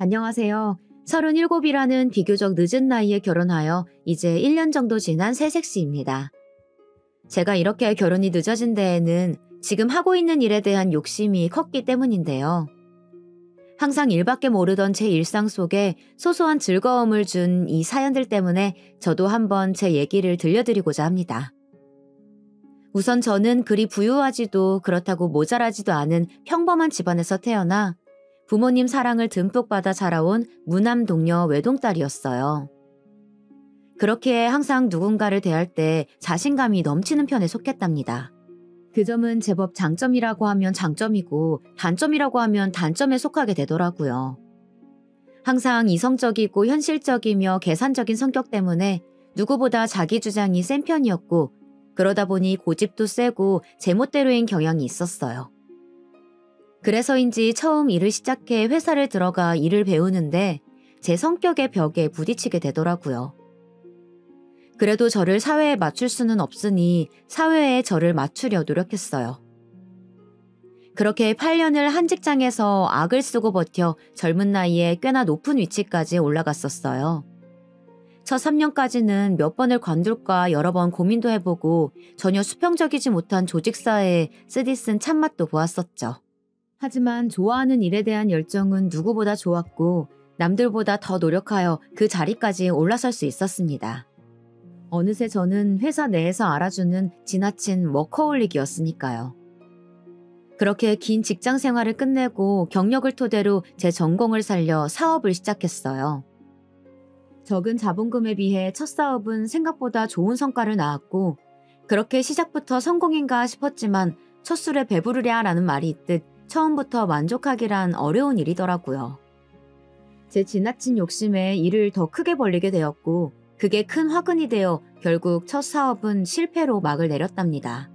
안녕하세요. 37이라는 비교적 늦은 나이에 결혼하여 이제 1년 정도 지난 새색시입니다. 제가 이렇게 결혼이 늦어진 데에는 지금 하고 있는 일에 대한 욕심이 컸기 때문인데요. 항상 일밖에 모르던 제 일상 속에 소소한 즐거움을 준 이 사연들 때문에 저도 한번 제 얘기를 들려드리고자 합니다. 우선 저는 그리 부유하지도 그렇다고 모자라지도 않은 평범한 집안에서 태어나 부모님 사랑을 듬뿍 받아 자라온 무남동녀 외동딸이었어요. 그렇기에 항상 누군가를 대할 때 자신감이 넘치는 편에 속했답니다. 그 점은 제법 장점이라고 하면 장점이고 단점이라고 하면 단점에 속하게 되더라고요. 항상 이성적이고 현실적이며 계산적인 성격 때문에 누구보다 자기 주장이 센 편이었고 그러다 보니 고집도 세고 제멋대로인 경향이 있었어요. 그래서인지 처음 일을 시작해 회사를 들어가 일을 배우는데 제 성격의 벽에 부딪히게 되더라고요. 그래도 저를 사회에 맞출 수는 없으니 사회에 저를 맞추려 노력했어요. 그렇게 8년을 한 직장에서 악을 쓰고 버텨 젊은 나이에 꽤나 높은 위치까지 올라갔었어요. 첫 3년까지는 몇 번을 관둘까 여러 번 고민도 해보고 전혀 수평적이지 못한 조직사회에 쓰디쓴 참맛도 보았었죠. 하지만 좋아하는 일에 대한 열정은 누구보다 좋았고 남들보다 더 노력하여 그 자리까지 올라설 수 있었습니다. 어느새 저는 회사 내에서 알아주는 지나친 워커홀릭이었으니까요. 그렇게 긴 직장 생활을 끝내고 경력을 토대로 제 전공을 살려 사업을 시작했어요. 적은 자본금에 비해 첫 사업은 생각보다 좋은 성과를 낳았고 그렇게 시작부터 성공인가 싶었지만 첫 술에 배부르랴 라는 말이 있듯 처음부터 만족하기란 어려운 일이더라고요. 제 지나친 욕심에 일을 더 크게 벌리게 되었고 그게 큰 화근이 되어 결국 첫 사업은 실패로 막을 내렸답니다.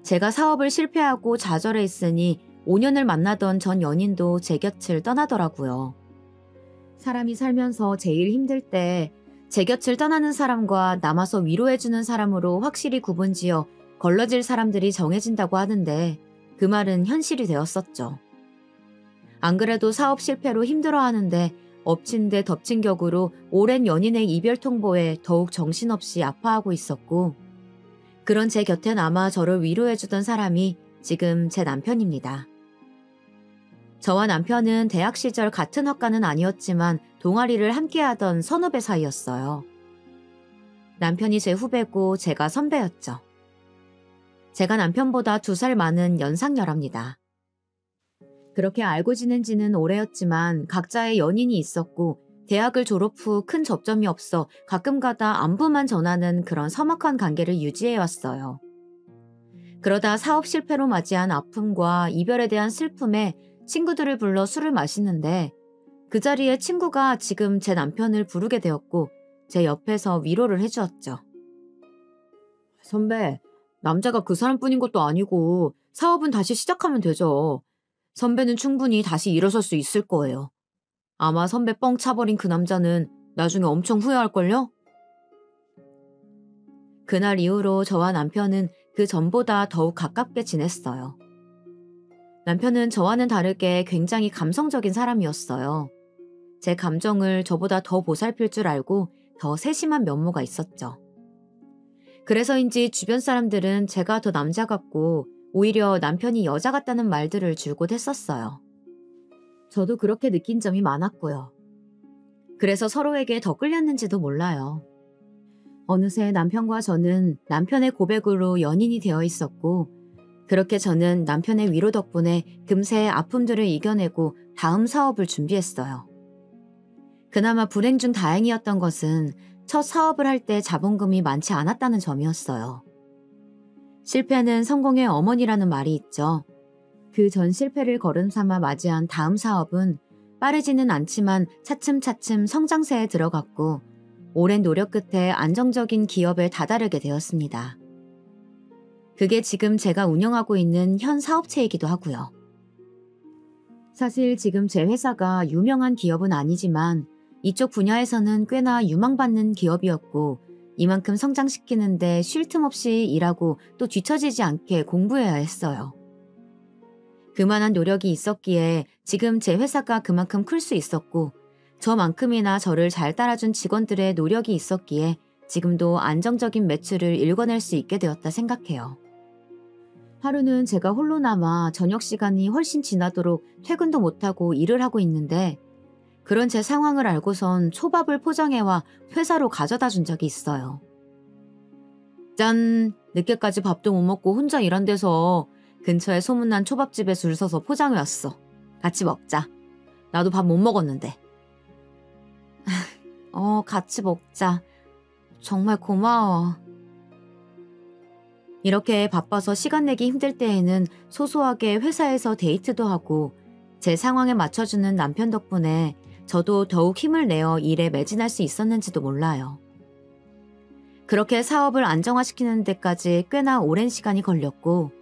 제가 사업을 실패하고 좌절해 있으니 5년을 만나던 전 연인도 제 곁을 떠나더라고요. 사람이 살면서 제일 힘들 때 제 곁을 떠나는 사람과 남아서 위로해주는 사람으로 확실히 구분지어 걸러질 사람들이 정해진다고 하는데 그 말은 현실이 되었었죠. 안 그래도 사업 실패로 힘들어하는데 엎친 데 덮친 격으로 오랜 연인의 이별 통보에 더욱 정신없이 아파하고 있었고 그런 제 곁에 남아 저를 위로해주던 사람이 지금 제 남편입니다. 저와 남편은 대학 시절 같은 학과는 아니었지만 동아리를 함께하던 선후배 사이였어요. 남편이 제 후배고 제가 선배였죠. 제가 남편보다 2살 많은 연상녀랍니다. 그렇게 알고 지낸 지는 오래였지만 각자의 연인이 있었고 대학을 졸업 후 큰 접점이 없어 가끔가다 안부만 전하는 그런 서먹한 관계를 유지해왔어요. 그러다 사업 실패로 맞이한 아픔과 이별에 대한 슬픔에 친구들을 불러 술을 마시는데 그 자리에 친구가 지금 제 남편을 부르게 되었고 제 옆에서 위로를 해주었죠. 선배, 남자가 그 사람뿐인 것도 아니고 사업은 다시 시작하면 되죠. 선배는 충분히 다시 일어설 수 있을 거예요. 아마 선배 뻥 차버린 그 남자는 나중에 엄청 후회할걸요? 그날 이후로 저와 남편은 그 전보다 더욱 가깝게 지냈어요. 남편은 저와는 다르게 굉장히 감성적인 사람이었어요. 제 감정을 저보다 더 보살필 줄 알고 더 세심한 면모가 있었죠. 그래서인지 주변 사람들은 제가 더 남자 같고 오히려 남편이 여자 같다는 말들을 줄곧 했었어요. 저도 그렇게 느낀 점이 많았고요. 그래서 서로에게 더 끌렸는지도 몰라요. 어느새 남편과 저는 남편의 고백으로 연인이 되어 있었고 그렇게 저는 남편의 위로 덕분에 금세 아픔들을 이겨내고 다음 사업을 준비했어요. 그나마 불행 중 다행이었던 것은 첫 사업을 할 때 자본금이 많지 않았다는 점이었어요. 실패는 성공의 어머니라는 말이 있죠. 그 전 실패를 거름삼아 맞이한 다음 사업은 빠르지는 않지만 차츰차츰 성장세에 들어갔고 오랜 노력 끝에 안정적인 기업에 다다르게 되었습니다. 그게 지금 제가 운영하고 있는 현 사업체이기도 하고요. 사실 지금 제 회사가 유명한 기업은 아니지만 이쪽 분야에서는 꽤나 유망받는 기업이었고 이만큼 성장시키는데 쉴 틈 없이 일하고 또 뒤처지지 않게 공부해야 했어요. 그만한 노력이 있었기에 지금 제 회사가 그만큼 클 수 있었고 저만큼이나 저를 잘 따라준 직원들의 노력이 있었기에 지금도 안정적인 매출을 일궈낼 수 있게 되었다 생각해요. 하루는 제가 홀로 남아 저녁 시간이 훨씬 지나도록 퇴근도 못하고 일을 하고 있는데 그런 제 상황을 알고선 초밥을 포장해와 회사로 가져다 준 적이 있어요. 짠! 늦게까지 밥도 못 먹고 혼자 일한 데서 근처에 소문난 초밥집에 줄 서서 포장해왔어. 같이 먹자. 나도 밥 못 먹었는데. 같이 먹자. 정말 고마워. 이렇게 바빠서 시간 내기 힘들 때에는 소소하게 회사에서 데이트도 하고 제 상황에 맞춰주는 남편 덕분에 저도 더욱 힘을 내어 일에 매진할 수 있었는지도 몰라요. 그렇게 사업을 안정화시키는 데까지 꽤나 오랜 시간이 걸렸고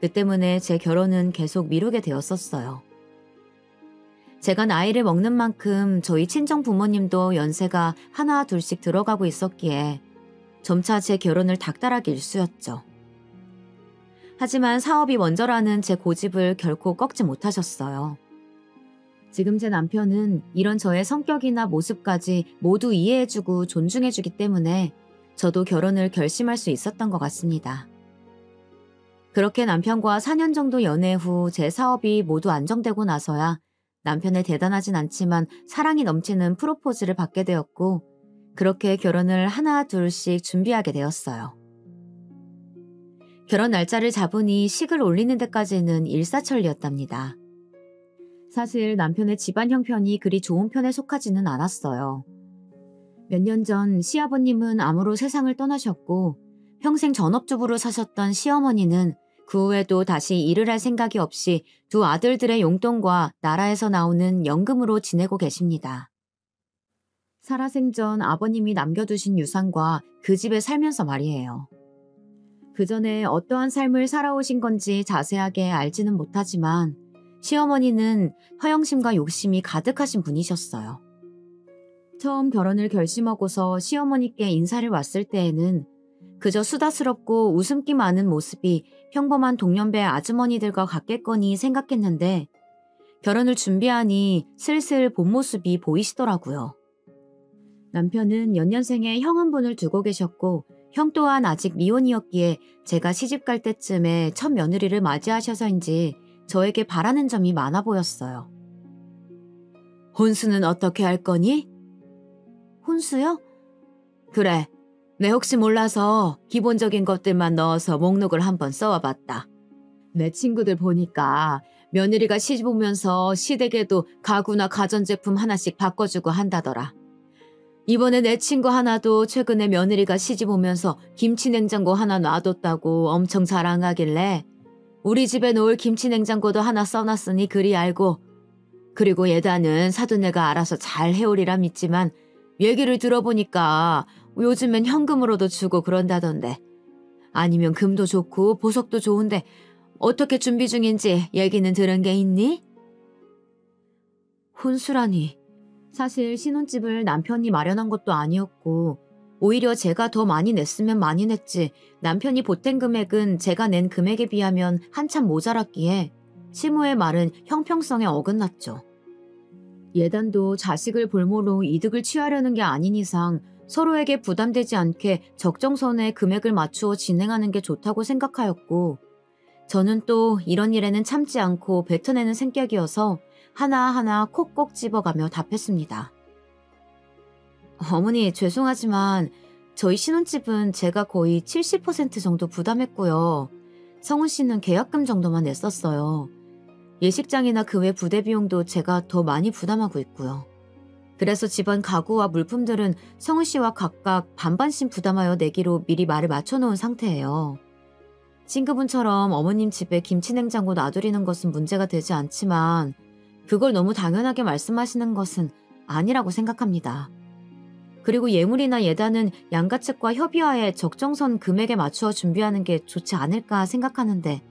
그 때문에 제 결혼은 계속 미루게 되었었어요. 제가 나이를 먹는 만큼 저희 친정 부모님도 연세가 하나 둘씩 들어가고 있었기에 점차 제 결혼을 닥달하기 일쑤였죠. 하지만 사업이 먼저라는 제 고집을 결코 꺾지 못하셨어요. 지금 제 남편은 이런 저의 성격이나 모습까지 모두 이해해주고 존중해주기 때문에 저도 결혼을 결심할 수 있었던 것 같습니다. 그렇게 남편과 4년 정도 연애 후 제 사업이 모두 안정되고 나서야 남편의 대단하진 않지만 사랑이 넘치는 프로포즈를 받게 되었고 그렇게 결혼을 하나 둘씩 준비하게 되었어요. 결혼 날짜를 잡으니 식을 올리는 데까지는 일사천리였답니다. 사실 남편의 집안 형편이 그리 좋은 편에 속하지는 않았어요. 몇 년 전 시아버님은 암으로 세상을 떠나셨고 평생 전업주부로 사셨던 시어머니는 그 후에도 다시 일을 할 생각이 없이 두 아들들의 용돈과 나라에서 나오는 연금으로 지내고 계십니다. 살아생전 아버님이 남겨두신 유산과 그 집에 살면서 말이에요. 그 전에 어떠한 삶을 살아오신 건지 자세하게 알지는 못하지만 시어머니는 허영심과 욕심이 가득하신 분이셨어요. 처음 결혼을 결심하고서 시어머니께 인사를 왔을 때에는 그저 수다스럽고 웃음기 많은 모습이 평범한 동년배 아주머니들과 같겠거니 생각했는데 결혼을 준비하니 슬슬 본 모습이 보이시더라고요. 남편은 연년생에 형 한 분을 두고 계셨고 형 또한 아직 미혼이었기에 제가 시집갈 때쯤에 첫 며느리를 맞이하셔서인지 저에게 바라는 점이 많아 보였어요. 혼수는 어떻게 할 거니? 혼수요? 그래. 내 혹시 몰라서 기본적인 것들만 넣어서 목록을 한번 써와봤다. 내 친구들 보니까 며느리가 시집 오면서 시댁에도 가구나 가전제품 하나씩 바꿔주고 한다더라. 이번에 내 친구 하나도 최근에 며느리가 시집 오면서 김치냉장고 하나 놔뒀다고 엄청 자랑하길래 우리 집에 놓을 김치냉장고도 하나 써놨으니 그리 알고 그리고 예단은 사돈네가 알아서 잘 해오리라 믿지만 얘기를 들어보니까 요즘엔 현금으로도 주고 그런다던데 아니면 금도 좋고 보석도 좋은데 어떻게 준비 중인지 얘기는 들은 게 있니? 혼수라니. 사실 신혼집을 남편이 마련한 것도 아니었고 오히려 제가 더 많이 냈으면 많이 냈지 남편이 보탠 금액은 제가 낸 금액에 비하면 한참 모자랐기에 시모의 말은 형평성에 어긋났죠. 예단도 자식을 볼모로 이득을 취하려는 게 아닌 이상 서로에게 부담되지 않게 적정선에 금액을 맞추어 진행하는 게 좋다고 생각하였고 저는 또 이런 일에는 참지 않고 뱉어내는 성격이어서 하나하나 콕 꼭 집어가며 답했습니다. 어머니 죄송하지만 저희 신혼집은 제가 거의 70% 정도 부담했고요. 성훈 씨는 계약금 정도만 냈었어요. 예식장이나 그 외 부대 비용도 제가 더 많이 부담하고 있고요. 그래서 집안 가구와 물품들은 성훈 씨와 각각 반반씩 부담하여 내기로 미리 말을 맞춰놓은 상태예요. 친구분처럼 어머님 집에 김치냉장고 놔두리는 것은 문제가 되지 않지만 그걸 너무 당연하게 말씀하시는 것은 아니라고 생각합니다. 그리고 예물이나 예단은 양가 측과 협의하에 적정선 금액에 맞추어 준비하는 게 좋지 않을까 생각하는데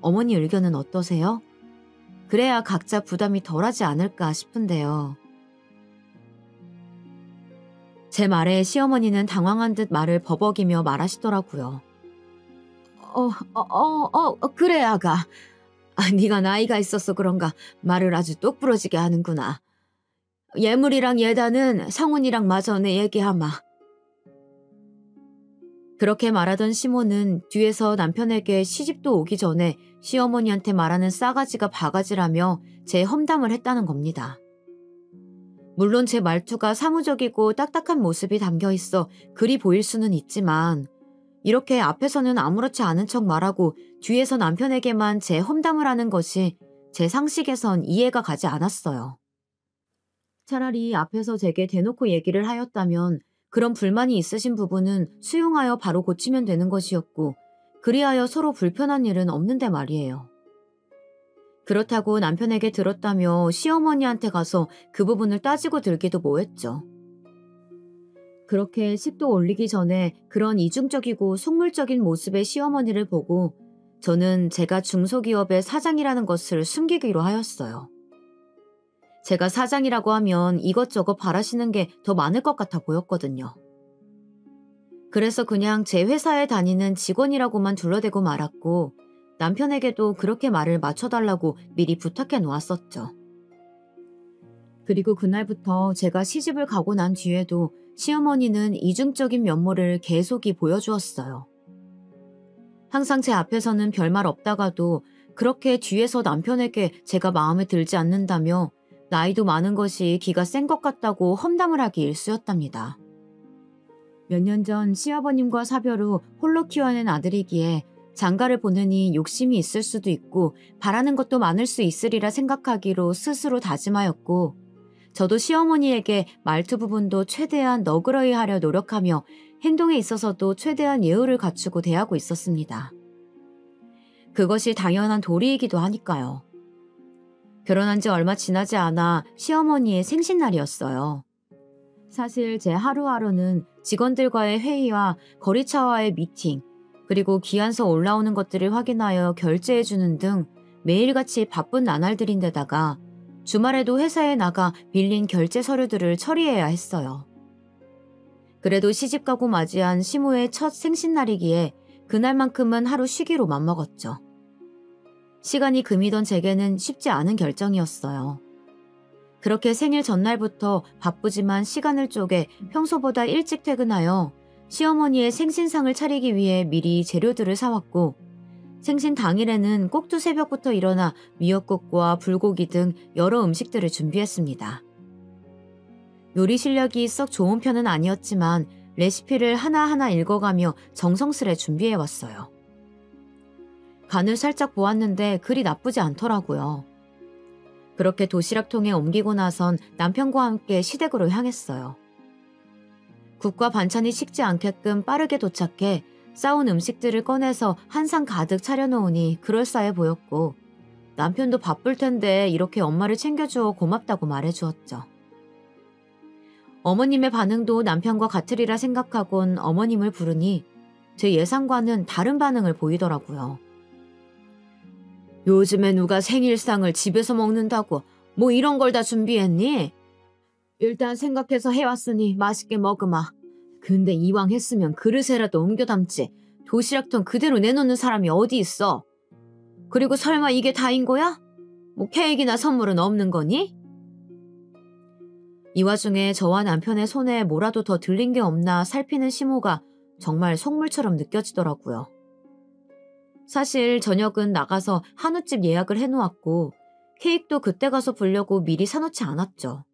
어머니 의견은 어떠세요? 그래야 각자 부담이 덜하지 않을까 싶은데요. 제 말에 시어머니는 당황한 듯 말을 버벅이며 말하시더라고요. 그래 아가. 네가 나이가 있어서 그런가 말을 아주 똑부러지게 하는구나. 예물이랑 예단은 성훈이랑 마저 내 얘기하마. 그렇게 말하던 시모는 뒤에서 남편에게 시집도 오기 전에 시어머니한테 말하는 싸가지가 바가지라며 제 험담을 했다는 겁니다. 물론 제 말투가 사무적이고 딱딱한 모습이 담겨 있어 그리 보일 수는 있지만 이렇게 앞에서는 아무렇지 않은 척 말하고 뒤에서 남편에게만 제 험담을 하는 것이 제 상식에선 이해가 가지 않았어요. 차라리 앞에서 제게 대놓고 얘기를 하였다면 그런 불만이 있으신 부분은 수용하여 바로 고치면 되는 것이었고 그리하여 서로 불편한 일은 없는데 말이에요. 그렇다고 남편에게 들었다며 시어머니한테 가서 그 부분을 따지고 들기도 뭐했죠. 그렇게 식도 올리기 전에 그런 이중적이고 속물적인 모습의 시어머니를 보고 저는 제가 중소기업의 사장이라는 것을 숨기기로 하였어요. 제가 사장이라고 하면 이것저것 바라시는 게 더 많을 것 같아 보였거든요. 그래서 그냥 제 회사에 다니는 직원이라고만 둘러대고 말았고 남편에게도 그렇게 말을 맞춰달라고 미리 부탁해 놓았었죠. 그리고 그날부터 제가 시집을 가고 난 뒤에도 시어머니는 이중적인 면모를 계속이 보여주었어요. 항상 제 앞에서는 별말 없다가도 그렇게 뒤에서 남편에게 제가 마음에 들지 않는다며 나이도 많은 것이 기가 센 것 같다고 험담을 하기 일쑤였답니다. 몇 년 전 시아버님과 사별 후 홀로 키워낸 아들이기에 장가를 보내니 욕심이 있을 수도 있고 바라는 것도 많을 수 있으리라 생각하기로 스스로 다짐하였고 저도 시어머니에게 말투 부분도 최대한 너그러이 하려 노력하며 행동에 있어서도 최대한 예우를 갖추고 대하고 있었습니다. 그것이 당연한 도리이기도 하니까요. 결혼한 지 얼마 지나지 않아 시어머니의 생신날이었어요. 사실 제 하루하루는 직원들과의 회의와 거리차와의 미팅, 그리고 기한서 올라오는 것들을 확인하여 결제해주는 등 매일같이 바쁜 나날들인데다가 주말에도 회사에 나가 빌린 결제 서류들을 처리해야 했어요. 그래도 시집가고 맞이한 시모의 첫 생신날이기에 그날만큼은 하루 쉬기로 맘먹었죠. 시간이 금이던 제게는 쉽지 않은 결정이었어요. 그렇게 생일 전날부터 바쁘지만 시간을 쪼개 평소보다 일찍 퇴근하여 시어머니의 생신상을 차리기 위해 미리 재료들을 사왔고 생신 당일에는 꼭두 새벽부터 일어나 미역국과 불고기 등 여러 음식들을 준비했습니다. 요리 실력이 썩 좋은 편은 아니었지만 레시피를 하나하나 읽어가며 정성스레 준비해왔어요. 간을 살짝 보았는데 그리 나쁘지 않더라고요. 그렇게 도시락통에 옮기고 나선 남편과 함께 시댁으로 향했어요. 국과 반찬이 식지 않게끔 빠르게 도착해 싸온 음식들을 꺼내서 한 상 가득 차려놓으니 그럴싸해 보였고 남편도 바쁠 텐데 이렇게 엄마를 챙겨주어 고맙다고 말해주었죠. 어머님의 반응도 남편과 같으리라 생각하곤 어머님을 부르니 제 예상과는 다른 반응을 보이더라고요. 요즘에 누가 생일상을 집에서 먹는다고 뭐 이런 걸 다 준비했니? 일단 생각해서 해왔으니 맛있게 먹으마. 근데 이왕 했으면 그릇에라도 옮겨 담지. 도시락통 그대로 내놓는 사람이 어디 있어? 그리고 설마 이게 다인 거야? 뭐 케이크나 선물은 없는 거니? 이 와중에 저와 남편의 손에 뭐라도 더 들린 게 없나 살피는 시모가 정말 속물처럼 느껴지더라고요. 사실 저녁은 나가서 한우집 예약을 해놓았고 케이크도 그때 가서 보려고 미리 사놓지 않았죠.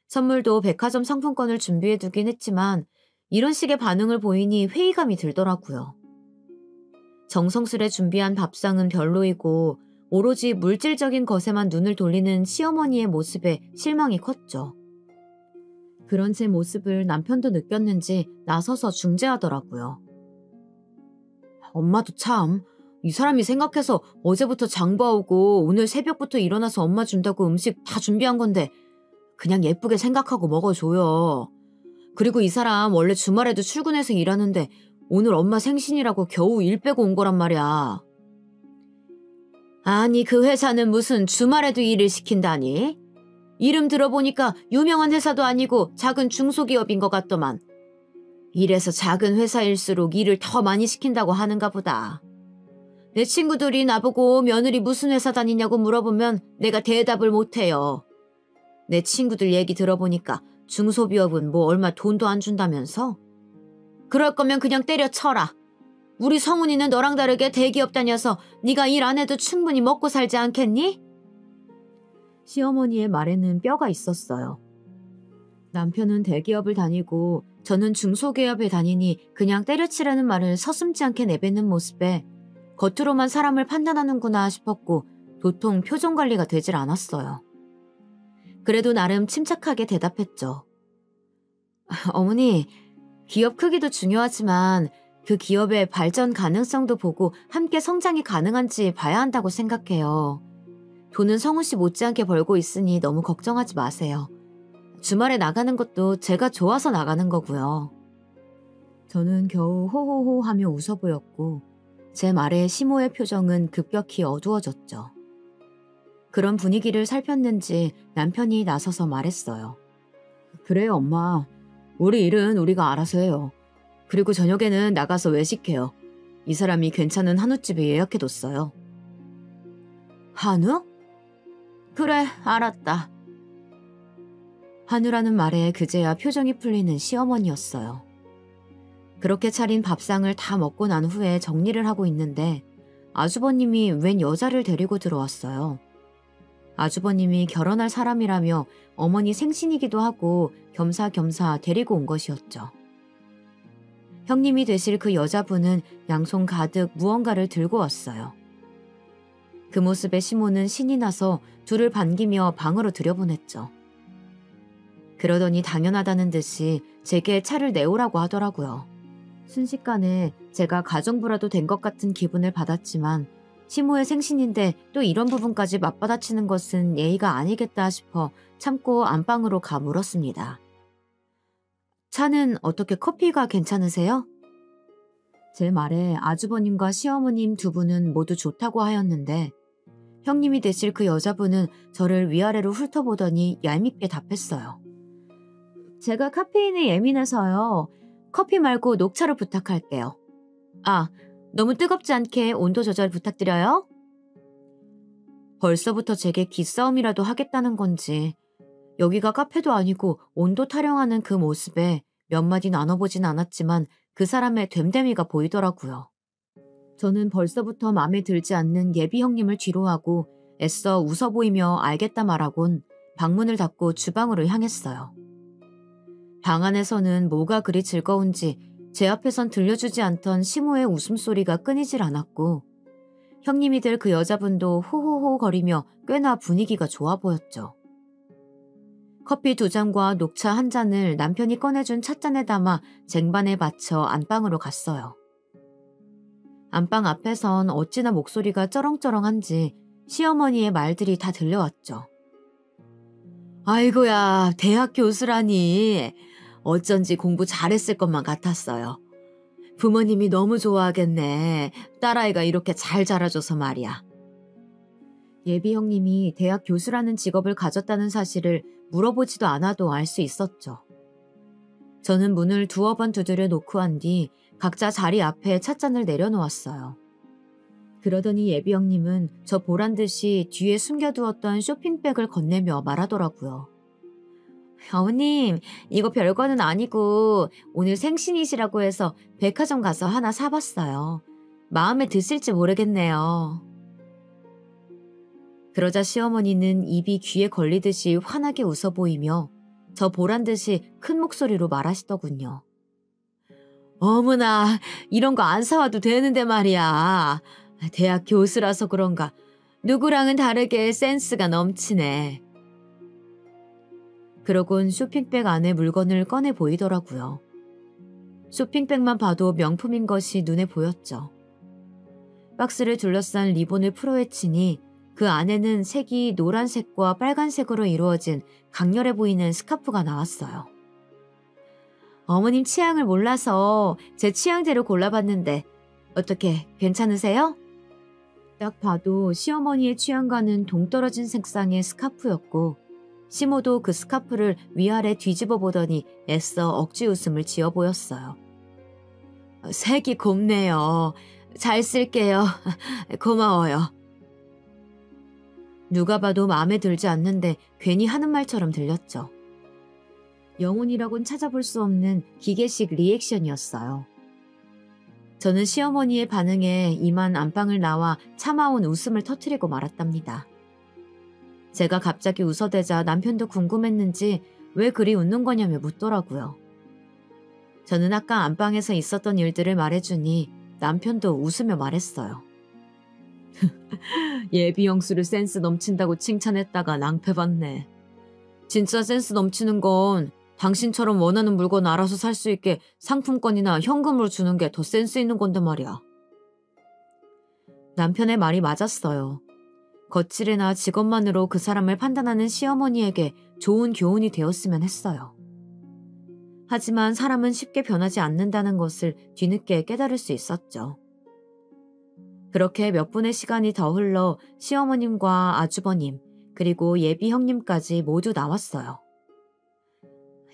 선물도 백화점 상품권을 준비해두긴 했지만 이런 식의 반응을 보이니 회의감이 들더라고요. 정성스레 준비한 밥상은 별로이고 오로지 물질적인 것에만 눈을 돌리는 시어머니의 모습에 실망이 컸죠. 그런 제 모습을 남편도 느꼈는지 나서서 중재하더라고요. 엄마도 참, 이 사람이 생각해서 어제부터 장 봐오고 오늘 새벽부터 일어나서 엄마 준다고 음식 다 준비한 건데 그냥 예쁘게 생각하고 먹어줘요. 그리고 이 사람 원래 주말에도 출근해서 일하는데 오늘 엄마 생신이라고 겨우 일 빼고 온 거란 말이야. 아니 그 회사는 무슨 주말에도 일을 시킨다니? 이름 들어보니까 유명한 회사도 아니고 작은 중소기업인 것 같더만. 이래서 작은 회사일수록 일을 더 많이 시킨다고 하는가 보다. 내 친구들이 나보고 며느리 무슨 회사 다니냐고 물어보면 내가 대답을 못해요. 내 친구들 얘기 들어보니까 중소기업은 뭐 얼마 돈도 안 준다면서? 그럴 거면 그냥 때려쳐라. 우리 성훈이는 너랑 다르게 대기업 다녀서 네가 일 안 해도 충분히 먹고 살지 않겠니? 시어머니의 말에는 뼈가 있었어요. 남편은 대기업을 다니고 저는 중소기업에 다니니 그냥 때려치라는 말을 서슴지 않게 내뱉는 모습에 겉으로만 사람을 판단하는구나 싶었고 도통 표정 관리가 되질 않았어요. 그래도 나름 침착하게 대답했죠. 어머니, 기업 크기도 중요하지만 그 기업의 발전 가능성도 보고 함께 성장이 가능한지 봐야 한다고 생각해요. 돈은 성훈 씨 못지않게 벌고 있으니 너무 걱정하지 마세요. 주말에 나가는 것도 제가 좋아서 나가는 거고요. 저는 겨우 호호호 하며 웃어 보였고 제 말에 시모의 표정은 급격히 어두워졌죠. 그런 분위기를 살폈는지 남편이 나서서 말했어요. 그래요, 엄마. 우리 일은 우리가 알아서 해요. 그리고 저녁에는 나가서 외식해요. 이 사람이 괜찮은 한우집에 예약해뒀어요. 한우? 그래, 알았다. 한우라는 말에 그제야 표정이 풀리는 시어머니였어요. 그렇게 차린 밥상을 다 먹고 난 후에 정리를 하고 있는데 아주버님이 웬 여자를 데리고 들어왔어요. 아주버님이 결혼할 사람이라며 어머니 생신이기도 하고 겸사겸사 데리고 온 것이었죠. 형님이 되실 그 여자분은 양손 가득 무언가를 들고 왔어요. 그 모습에 시모는 신이 나서 둘을 반기며 방으로 들여보냈죠. 그러더니 당연하다는 듯이 제게 차를 내오라고 하더라고요. 순식간에 제가 가정부라도 된 것 같은 기분을 받았지만 시모의 생신인데 또 이런 부분까지 맞받아치는 것은 예의가 아니겠다 싶어 참고 안방으로 가 물었습니다. 차는 어떻게 커피가 괜찮으세요? 제 말에 아주버님과 시어머님 두 분은 모두 좋다고 하였는데 형님이 되실 그 여자분은 저를 위아래로 훑어보더니 얄밉게 답했어요. 제가 카페인에 예민해서요. 커피 말고 녹차로 부탁할게요. 아, 너무 뜨겁지 않게 온도 조절 부탁드려요. 벌써부터 제게 기싸움이라도 하겠다는 건지 여기가 카페도 아니고 온도 타령하는 그 모습에 몇 마디 나눠보진 않았지만 그 사람의 됨됨이가 보이더라고요. 저는 벌써부터 마음에 들지 않는 예비 형님을 뒤로하고 애써 웃어 보이며 알겠다 말하곤 방문을 닫고 주방으로 향했어요. 방 안에서는 뭐가 그리 즐거운지 제 앞에선 들려주지 않던 시모의 웃음소리가 끊이질 않았고 형님이 될 그 여자분도 호호호 거리며 꽤나 분위기가 좋아 보였죠. 커피 2잔과 녹차 1잔을 남편이 꺼내준 찻잔에 담아 쟁반에 받쳐 안방으로 갔어요. 안방 앞에선 어찌나 목소리가 쩌렁쩌렁한지 시어머니의 말들이 다 들려왔죠. 아이고야, 대학 교수라니. 어쩐지 공부 잘했을 것만 같았어요. 부모님이 너무 좋아하겠네. 딸아이가 이렇게 잘 자라줘서 말이야. 예비 형님이 대학 교수라는 직업을 가졌다는 사실을 물어보지도 않아도 알 수 있었죠. 저는 문을 2번 두드려 놓고 한 뒤 각자 자리 앞에 찻잔을 내려놓았어요. 그러더니 예비 형님은 저 보란 듯이 뒤에 숨겨두었던 쇼핑백을 건네며 말하더라고요. 어머님, 이거 별거는 아니고 오늘 생신이시라고 해서 백화점 가서 하나 사봤어요. 마음에 드실지 모르겠네요. 그러자 시어머니는 입이 귀에 걸리듯이 환하게 웃어 보이며 저 보란 듯이 큰 목소리로 말하시더군요. 어머나, 이런 거 안 사와도 되는데 말이야. 대학 교수라서 그런가 누구랑은 다르게 센스가 넘치네. 그러곤 쇼핑백 안에 물건을 꺼내 보이더라고요. 쇼핑백만 봐도 명품인 것이 눈에 보였죠. 박스를 둘러싼 리본을 풀어헤치니 그 안에는 색이 노란색과 빨간색으로 이루어진 강렬해 보이는 스카프가 나왔어요. 어머님 취향을 몰라서 제 취향대로 골라봤는데 어떻게 괜찮으세요? 딱 봐도 시어머니의 취향과는 동떨어진 색상의 스카프였고 시모도 그 스카프를 위아래 뒤집어 보더니 애써 억지 웃음을 지어 보였어요. 색이 곱네요. 잘 쓸게요. 고마워요. 누가 봐도 마음에 들지 않는데 괜히 하는 말처럼 들렸죠. 영혼이라곤 찾아볼 수 없는 기계식 리액션이었어요. 저는 시어머니의 반응에 이만 안방을 나와 참아온 웃음을 터뜨리고 말았답니다. 제가 갑자기 웃어대자 남편도 궁금했는지 왜 그리 웃는 거냐며 묻더라고요. 저는 아까 안방에서 있었던 일들을 말해주니 남편도 웃으며 말했어요. 예비 형수를 센스 넘친다고 칭찬했다가 낭패봤네. 진짜 센스 넘치는 건 당신처럼 원하는 물건 알아서 살 수 있게 상품권이나 현금으로 주는 게 더 센스 있는 건데 말이야. 남편의 말이 맞았어요. 거칠이나 직업만으로 그 사람을 판단하는 시어머니에게 좋은 교훈이 되었으면 했어요. 하지만 사람은 쉽게 변하지 않는다는 것을 뒤늦게 깨달을 수 있었죠. 그렇게 몇 분의 시간이 더 흘러 시어머님과 아주버님 그리고 예비 형님까지 모두 나왔어요.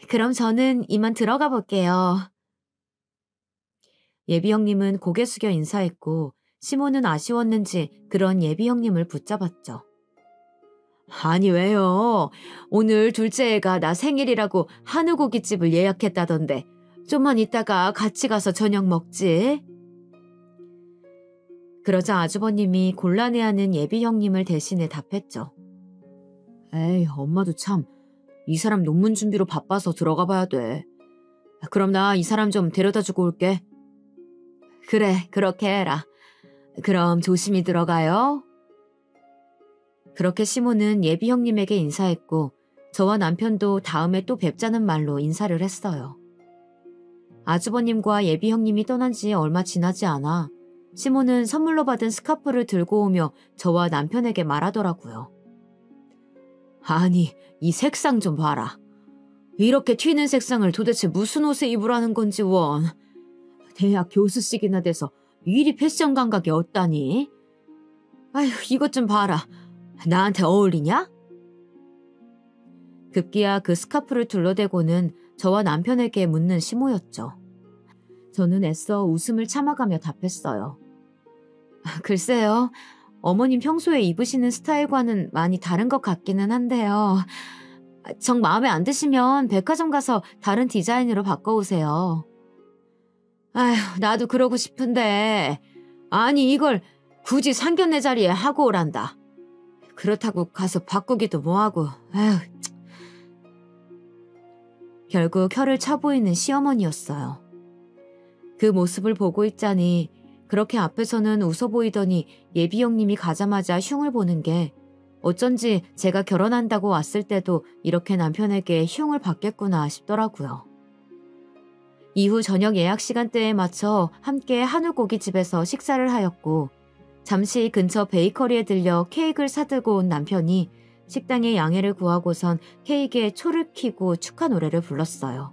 그럼 저는 이만 들어가 볼게요. 예비 형님은 고개 숙여 인사했고 시모는 아쉬웠는지 그런 예비 형님을 붙잡았죠. 아니 왜요? 오늘 둘째 애가 나 생일이라고 한우고깃집을 예약했다던데 좀만 있다가 같이 가서 저녁 먹지? 그러자 아주버님이 곤란해하는 예비 형님을 대신해 답했죠. 에이, 엄마도 참 이 사람 논문 준비로 바빠서 들어가 봐야 돼. 그럼 나 이 사람 좀 데려다주고 올게. 그래, 그렇게 해라. 그럼 조심히 들어가요. 그렇게 시모는 예비 형님에게 인사했고 저와 남편도 다음에 또 뵙자는 말로 인사를 했어요. 아주버님과 예비 형님이 떠난 지 얼마 지나지 않아 시모는 선물로 받은 스카프를 들고 오며 저와 남편에게 말하더라고요. 아니, 이 색상 좀 봐라. 이렇게 튀는 색상을 도대체 무슨 옷에 입으라는 건지 원. 대학 교수식이나 돼서 이리 패션 감각이 없다니. 아휴, 이것 좀 봐라. 나한테 어울리냐? 급기야 그 스카프를 둘러대고는 저와 남편에게 묻는 시모였죠. 저는 애써 웃음을 참아가며 답했어요. 글쎄요. 어머님 평소에 입으시는 스타일과는 많이 다른 것 같기는 한데요. 정 마음에 안 드시면 백화점 가서 다른 디자인으로 바꿔오세요. 아휴, 나도 그러고 싶은데 아니 이걸 굳이 상견례 자리에 하고 오란다. 그렇다고 가서 바꾸기도 뭐하고. 아휴. 결국 혀를 차보이는 시어머니였어요. 그 모습을 보고 있자니 그렇게 앞에서는 웃어 보이더니 예비 형님이 가자마자 흉을 보는 게 어쩐지 제가 결혼한다고 왔을 때도 이렇게 남편에게 흉을 받겠구나 싶더라고요. 이후 저녁 예약 시간대에 맞춰 함께 한우고기집에서 식사를 하였고 잠시 근처 베이커리에 들려 케이크를 사들고 온 남편이 식당에 양해를 구하고선 케이크에 초를 켜고 축하 노래를 불렀어요.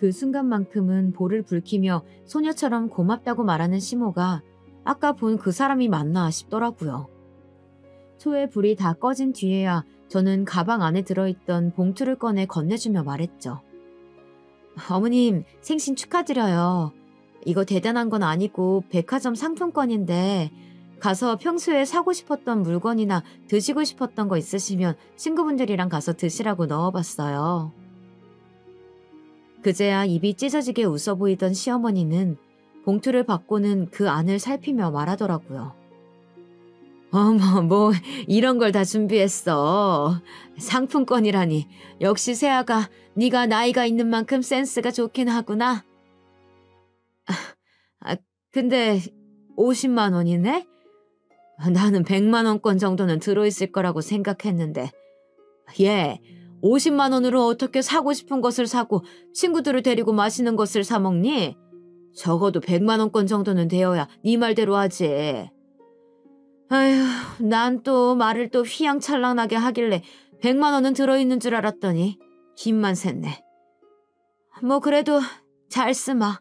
그 순간만큼은 볼을 붉히며 소녀처럼 고맙다고 말하는 시모가 아까 본 그 사람이 맞나 싶더라고요. 초의 불이 다 꺼진 뒤에야 저는 가방 안에 들어있던 봉투를 꺼내 건네주며 말했죠. 어머님, 생신 축하드려요. 이거 대단한 건 아니고 백화점 상품권인데 가서 평소에 사고 싶었던 물건이나 드시고 싶었던 거 있으시면 친구분들이랑 가서 드시라고 넣어봤어요. 그제야 입이 찢어지게 웃어 보이던 시어머니는 봉투를 받고는 그 안을 살피며 말하더라고요. 어머, 뭐 이런 걸 다 준비했어. 상품권이라니. 역시 세아가 네가 나이가 있는 만큼 센스가 좋긴 하구나. 근데 50만 원이네? 나는 100만 원권 정도는 들어있을 거라고 생각했는데. 얘 50만 원으로 어떻게 사고 싶은 것을 사고 친구들을 데리고 마시는 것을 사 먹니? 적어도 100만 원권 정도는 되어야 네 말대로 하지. 아휴, 난 또 말을 또 휘황찬란하게 하길래 100만 원은 들어있는 줄 알았더니 힘만 샜네. 뭐 그래도 잘 쓰마.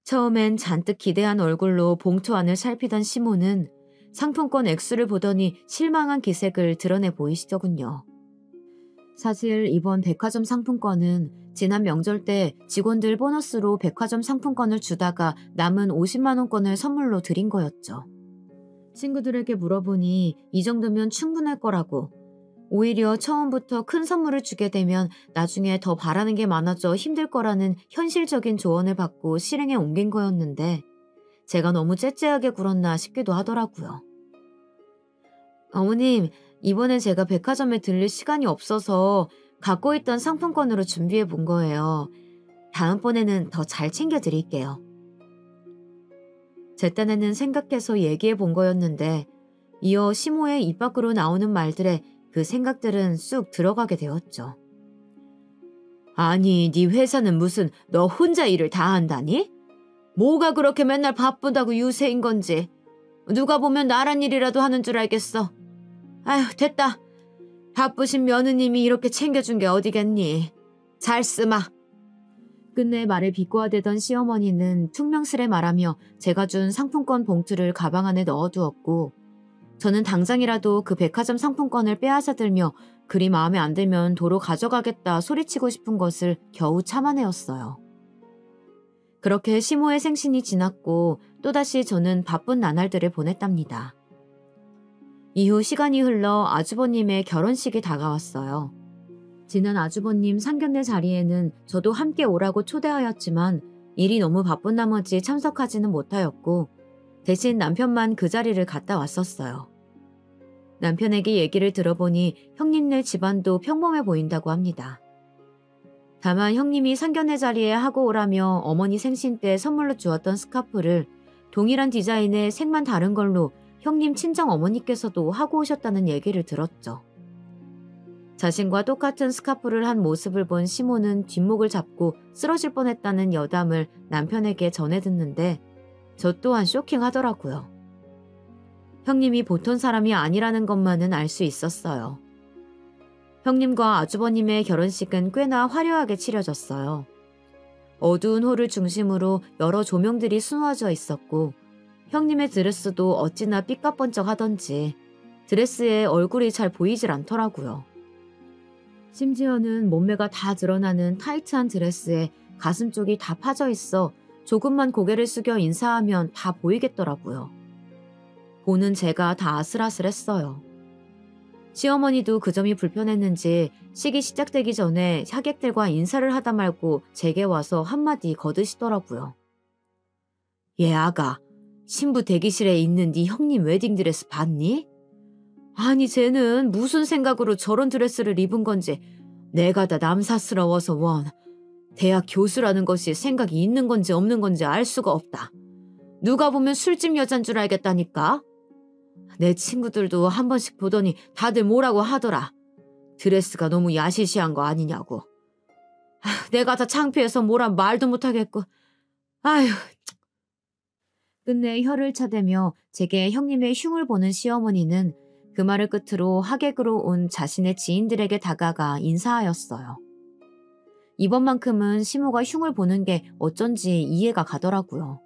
처음엔 잔뜩 기대한 얼굴로 봉투 안을 살피던 시모는 상품권 액수를 보더니 실망한 기색을 드러내 보이시더군요. 사실 이번 백화점 상품권은 지난 명절 때 직원들 보너스로 백화점 상품권을 주다가 남은 50만 원권을 선물로 드린 거였죠. 친구들에게 물어보니 이 정도면 충분할 거라고. 오히려 처음부터 큰 선물을 주게 되면 나중에 더 바라는 게 많아져 힘들 거라는 현실적인 조언을 받고 실행에 옮긴 거였는데 제가 너무 째째하게 굴었나 싶기도 하더라고요. 어머님, 이번엔 제가 백화점에 들릴 시간이 없어서 갖고 있던 상품권으로 준비해 본 거예요. 다음번에는 더 잘 챙겨 드릴게요. 제 딴에는 생각해서 얘기해 본 거였는데 이어 시모의 입 밖으로 나오는 말들에 그 생각들은 쑥 들어가게 되었죠. 아니, 네 회사는 무슨 너 혼자 일을 다 한다니? 뭐가 그렇게 맨날 바쁘다고 유세인 건지. 누가 보면 나란 일이라도 하는 줄 알겠어. 아휴, 됐다. 바쁘신 며느님이 이렇게 챙겨준 게 어디겠니. 잘 쓰마. 끝내 말을 비꼬아대던 시어머니는 퉁명스레 말하며 제가 준 상품권 봉투를 가방 안에 넣어두었고 저는 당장이라도 그 백화점 상품권을 빼앗아 들며 그리 마음에 안 들면 도로 가져가겠다 소리치고 싶은 것을 겨우 참아내었어요. 그렇게 시모의 생신이 지났고 또다시 저는 바쁜 나날들을 보냈답니다. 이후 시간이 흘러 아주버님의 결혼식이 다가왔어요. 지난 아주버님 상견례 자리에는 저도 함께 오라고 초대하였지만 일이 너무 바쁜 나머지 참석하지는 못하였고 대신 남편만 그 자리를 갔다 왔었어요. 남편에게 얘기를 들어보니 형님네 집안도 평범해 보인다고 합니다. 다만 형님이 상견례 자리에 하고 오라며 어머니 생신 때 선물로 주었던 스카프를 동일한 디자인의 색만 다른 걸로 형님 친정 어머니께서도 하고 오셨다는 얘기를 들었죠. 자신과 똑같은 스카프를 한 모습을 본 시모는 뒷목을 잡고 쓰러질 뻔했다는 여담을 남편에게 전해 듣는데 저 또한 쇼킹하더라고요. 형님이 보통 사람이 아니라는 것만은 알 수 있었어요. 형님과 아주버님의 결혼식은 꽤나 화려하게 치러졌어요. 어두운 홀을 중심으로 여러 조명들이 수놓아져 있었고 형님의 드레스도 어찌나 삐까뻔쩍하던지 드레스에 얼굴이 잘 보이질 않더라고요. 심지어는 몸매가 다 드러나는 타이트한 드레스에 가슴 쪽이 다 파져 있어 조금만 고개를 숙여 인사하면 다 보이겠더라고요. 보는 제가 다 아슬아슬했어요. 시어머니도 그 점이 불편했는지 식이 시작되기 전에 하객들과 인사를 하다 말고 제게 와서 한마디 거드시더라고요. 얘 아가, 신부 대기실에 있는 네 형님 웨딩드레스 봤니? 아니 쟤는 무슨 생각으로 저런 드레스를 입은 건지 내가 다 남사스러워서 원. 대학 교수라는 것이 생각이 있는 건지 없는 건지 알 수가 없다. 누가 보면 술집 여잔 줄 알겠다니까. 내 친구들도 한 번씩 보더니 다들 뭐라고 하더라. 드레스가 너무 야시시한 거 아니냐고. 내가 다 창피해서 뭐란 말도 못하겠고. 아휴. 끝내 혀를 차대며 제게 형님의 흉을 보는 시어머니는 그 말을 끝으로 하객으로 온 자신의 지인들에게 다가가 인사하였어요. 이번만큼은 시모가 흉을 보는 게 어쩐지 이해가 가더라고요.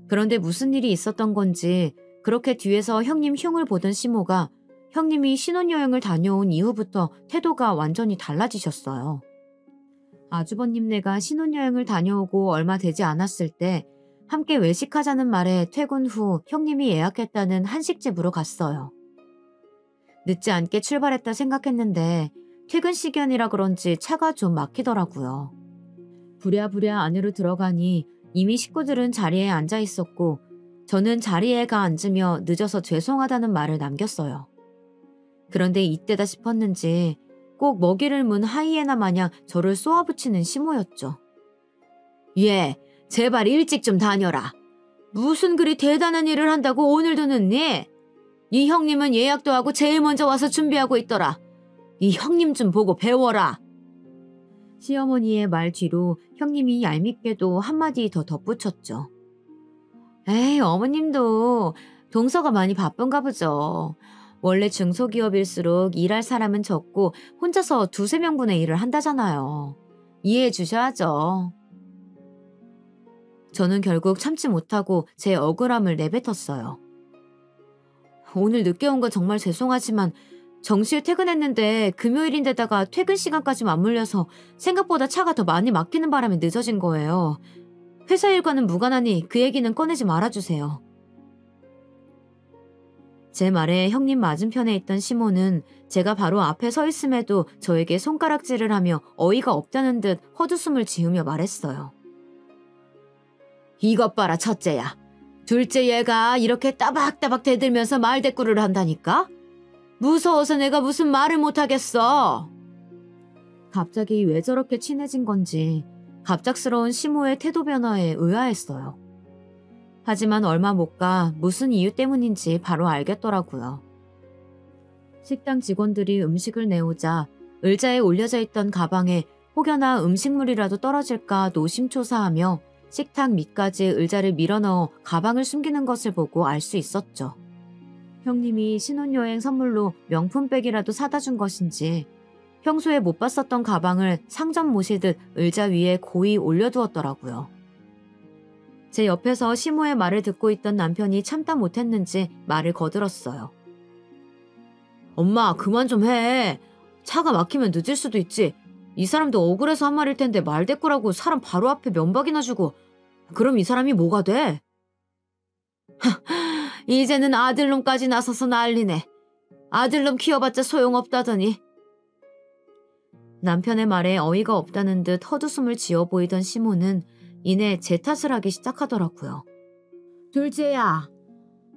그런데 무슨 일이 있었던 건지 그렇게 뒤에서 형님 흉을 보던 시모가 형님이 신혼여행을 다녀온 이후부터 태도가 완전히 달라지셨어요. 아주버님네가 신혼여행을 다녀오고 얼마 되지 않았을 때 함께 외식하자는 말에 퇴근 후 형님이 예약했다는 한식집으로 갔어요. 늦지 않게 출발했다 생각했는데 퇴근 시간이라 그런지 차가 좀 막히더라고요. 부랴부랴 안으로 들어가니 이미 식구들은 자리에 앉아 있었고 저는 자리에 가 앉으며 늦어서 죄송하다는 말을 남겼어요. 그런데 이때다 싶었는지 꼭 먹이를 문 하이에나 마냥 저를 쏘아붙이는 시모였죠. 얘, 제발 일찍 좀 다녀라. 무슨 그리 대단한 일을 한다고 오늘도 늦니? 이 형님은 예약도 하고 제일 먼저 와서 준비하고 있더라. 이 형님 좀 보고 배워라. 시어머니의 말 뒤로 형님이 얄밉게도 한마디 더 덧붙였죠. 에이, 어머님도 동서가 많이 바쁜가 보죠. 원래 중소기업일수록 일할 사람은 적고 혼자서 2~3명분의 일을 한다잖아요. 이해해 주셔야죠. 저는 결국 참지 못하고 제 억울함을 내뱉었어요. 오늘 늦게 온 건 정말 죄송하지만 정시에 퇴근했는데 금요일인데다가 퇴근 시간까지 맞물려서 생각보다 차가 더 많이 막히는 바람에 늦어진 거예요. 회사 일과는 무관하니 그 얘기는 꺼내지 말아주세요. 제 말에 형님 맞은편에 있던 시모는 제가 바로 앞에 서 있음에도 저에게 손가락질을 하며 어이가 없다는 듯 헛웃음을 지으며 말했어요. 이것 봐라 첫째야. 둘째 얘가 이렇게 따박따박 대들면서 말대꾸를 한다니까? 무서워서 내가 무슨 말을 못하겠어. 갑자기 왜 저렇게 친해진 건지 갑작스러운 시모의 태도 변화에 의아했어요. 하지만 얼마 못 가 무슨 이유 때문인지 바로 알겠더라고요. 식당 직원들이 음식을 내오자 의자에 올려져 있던 가방에 혹여나 음식물이라도 떨어질까 노심초사하며 식탁 밑까지 의자를 밀어넣어 가방을 숨기는 것을 보고 알 수 있었죠. 형님이 신혼여행 선물로 명품백이라도 사다 준 것인지 평소에 못 봤었던 가방을 상점 모시듯 의자 위에 고이 올려두었더라고요. 제 옆에서 시모의 말을 듣고 있던 남편이 참다 못했는지 말을 거들었어요. 엄마 그만 좀 해. 차가 막히면 늦을 수도 있지. 이 사람도 억울해서 한 말일 텐데 말대꾸라고 사람 바로 앞에 면박이나 주고 그럼 이 사람이 뭐가 돼? 이제는 아들놈까지 나서서 난리네. 아들놈 키워봤자 소용없다더니. 남편의 말에 어이가 없다는 듯 헛웃음을 지어 보이던 시모는 이내 제 탓을 하기 시작하더라고요. 둘째야,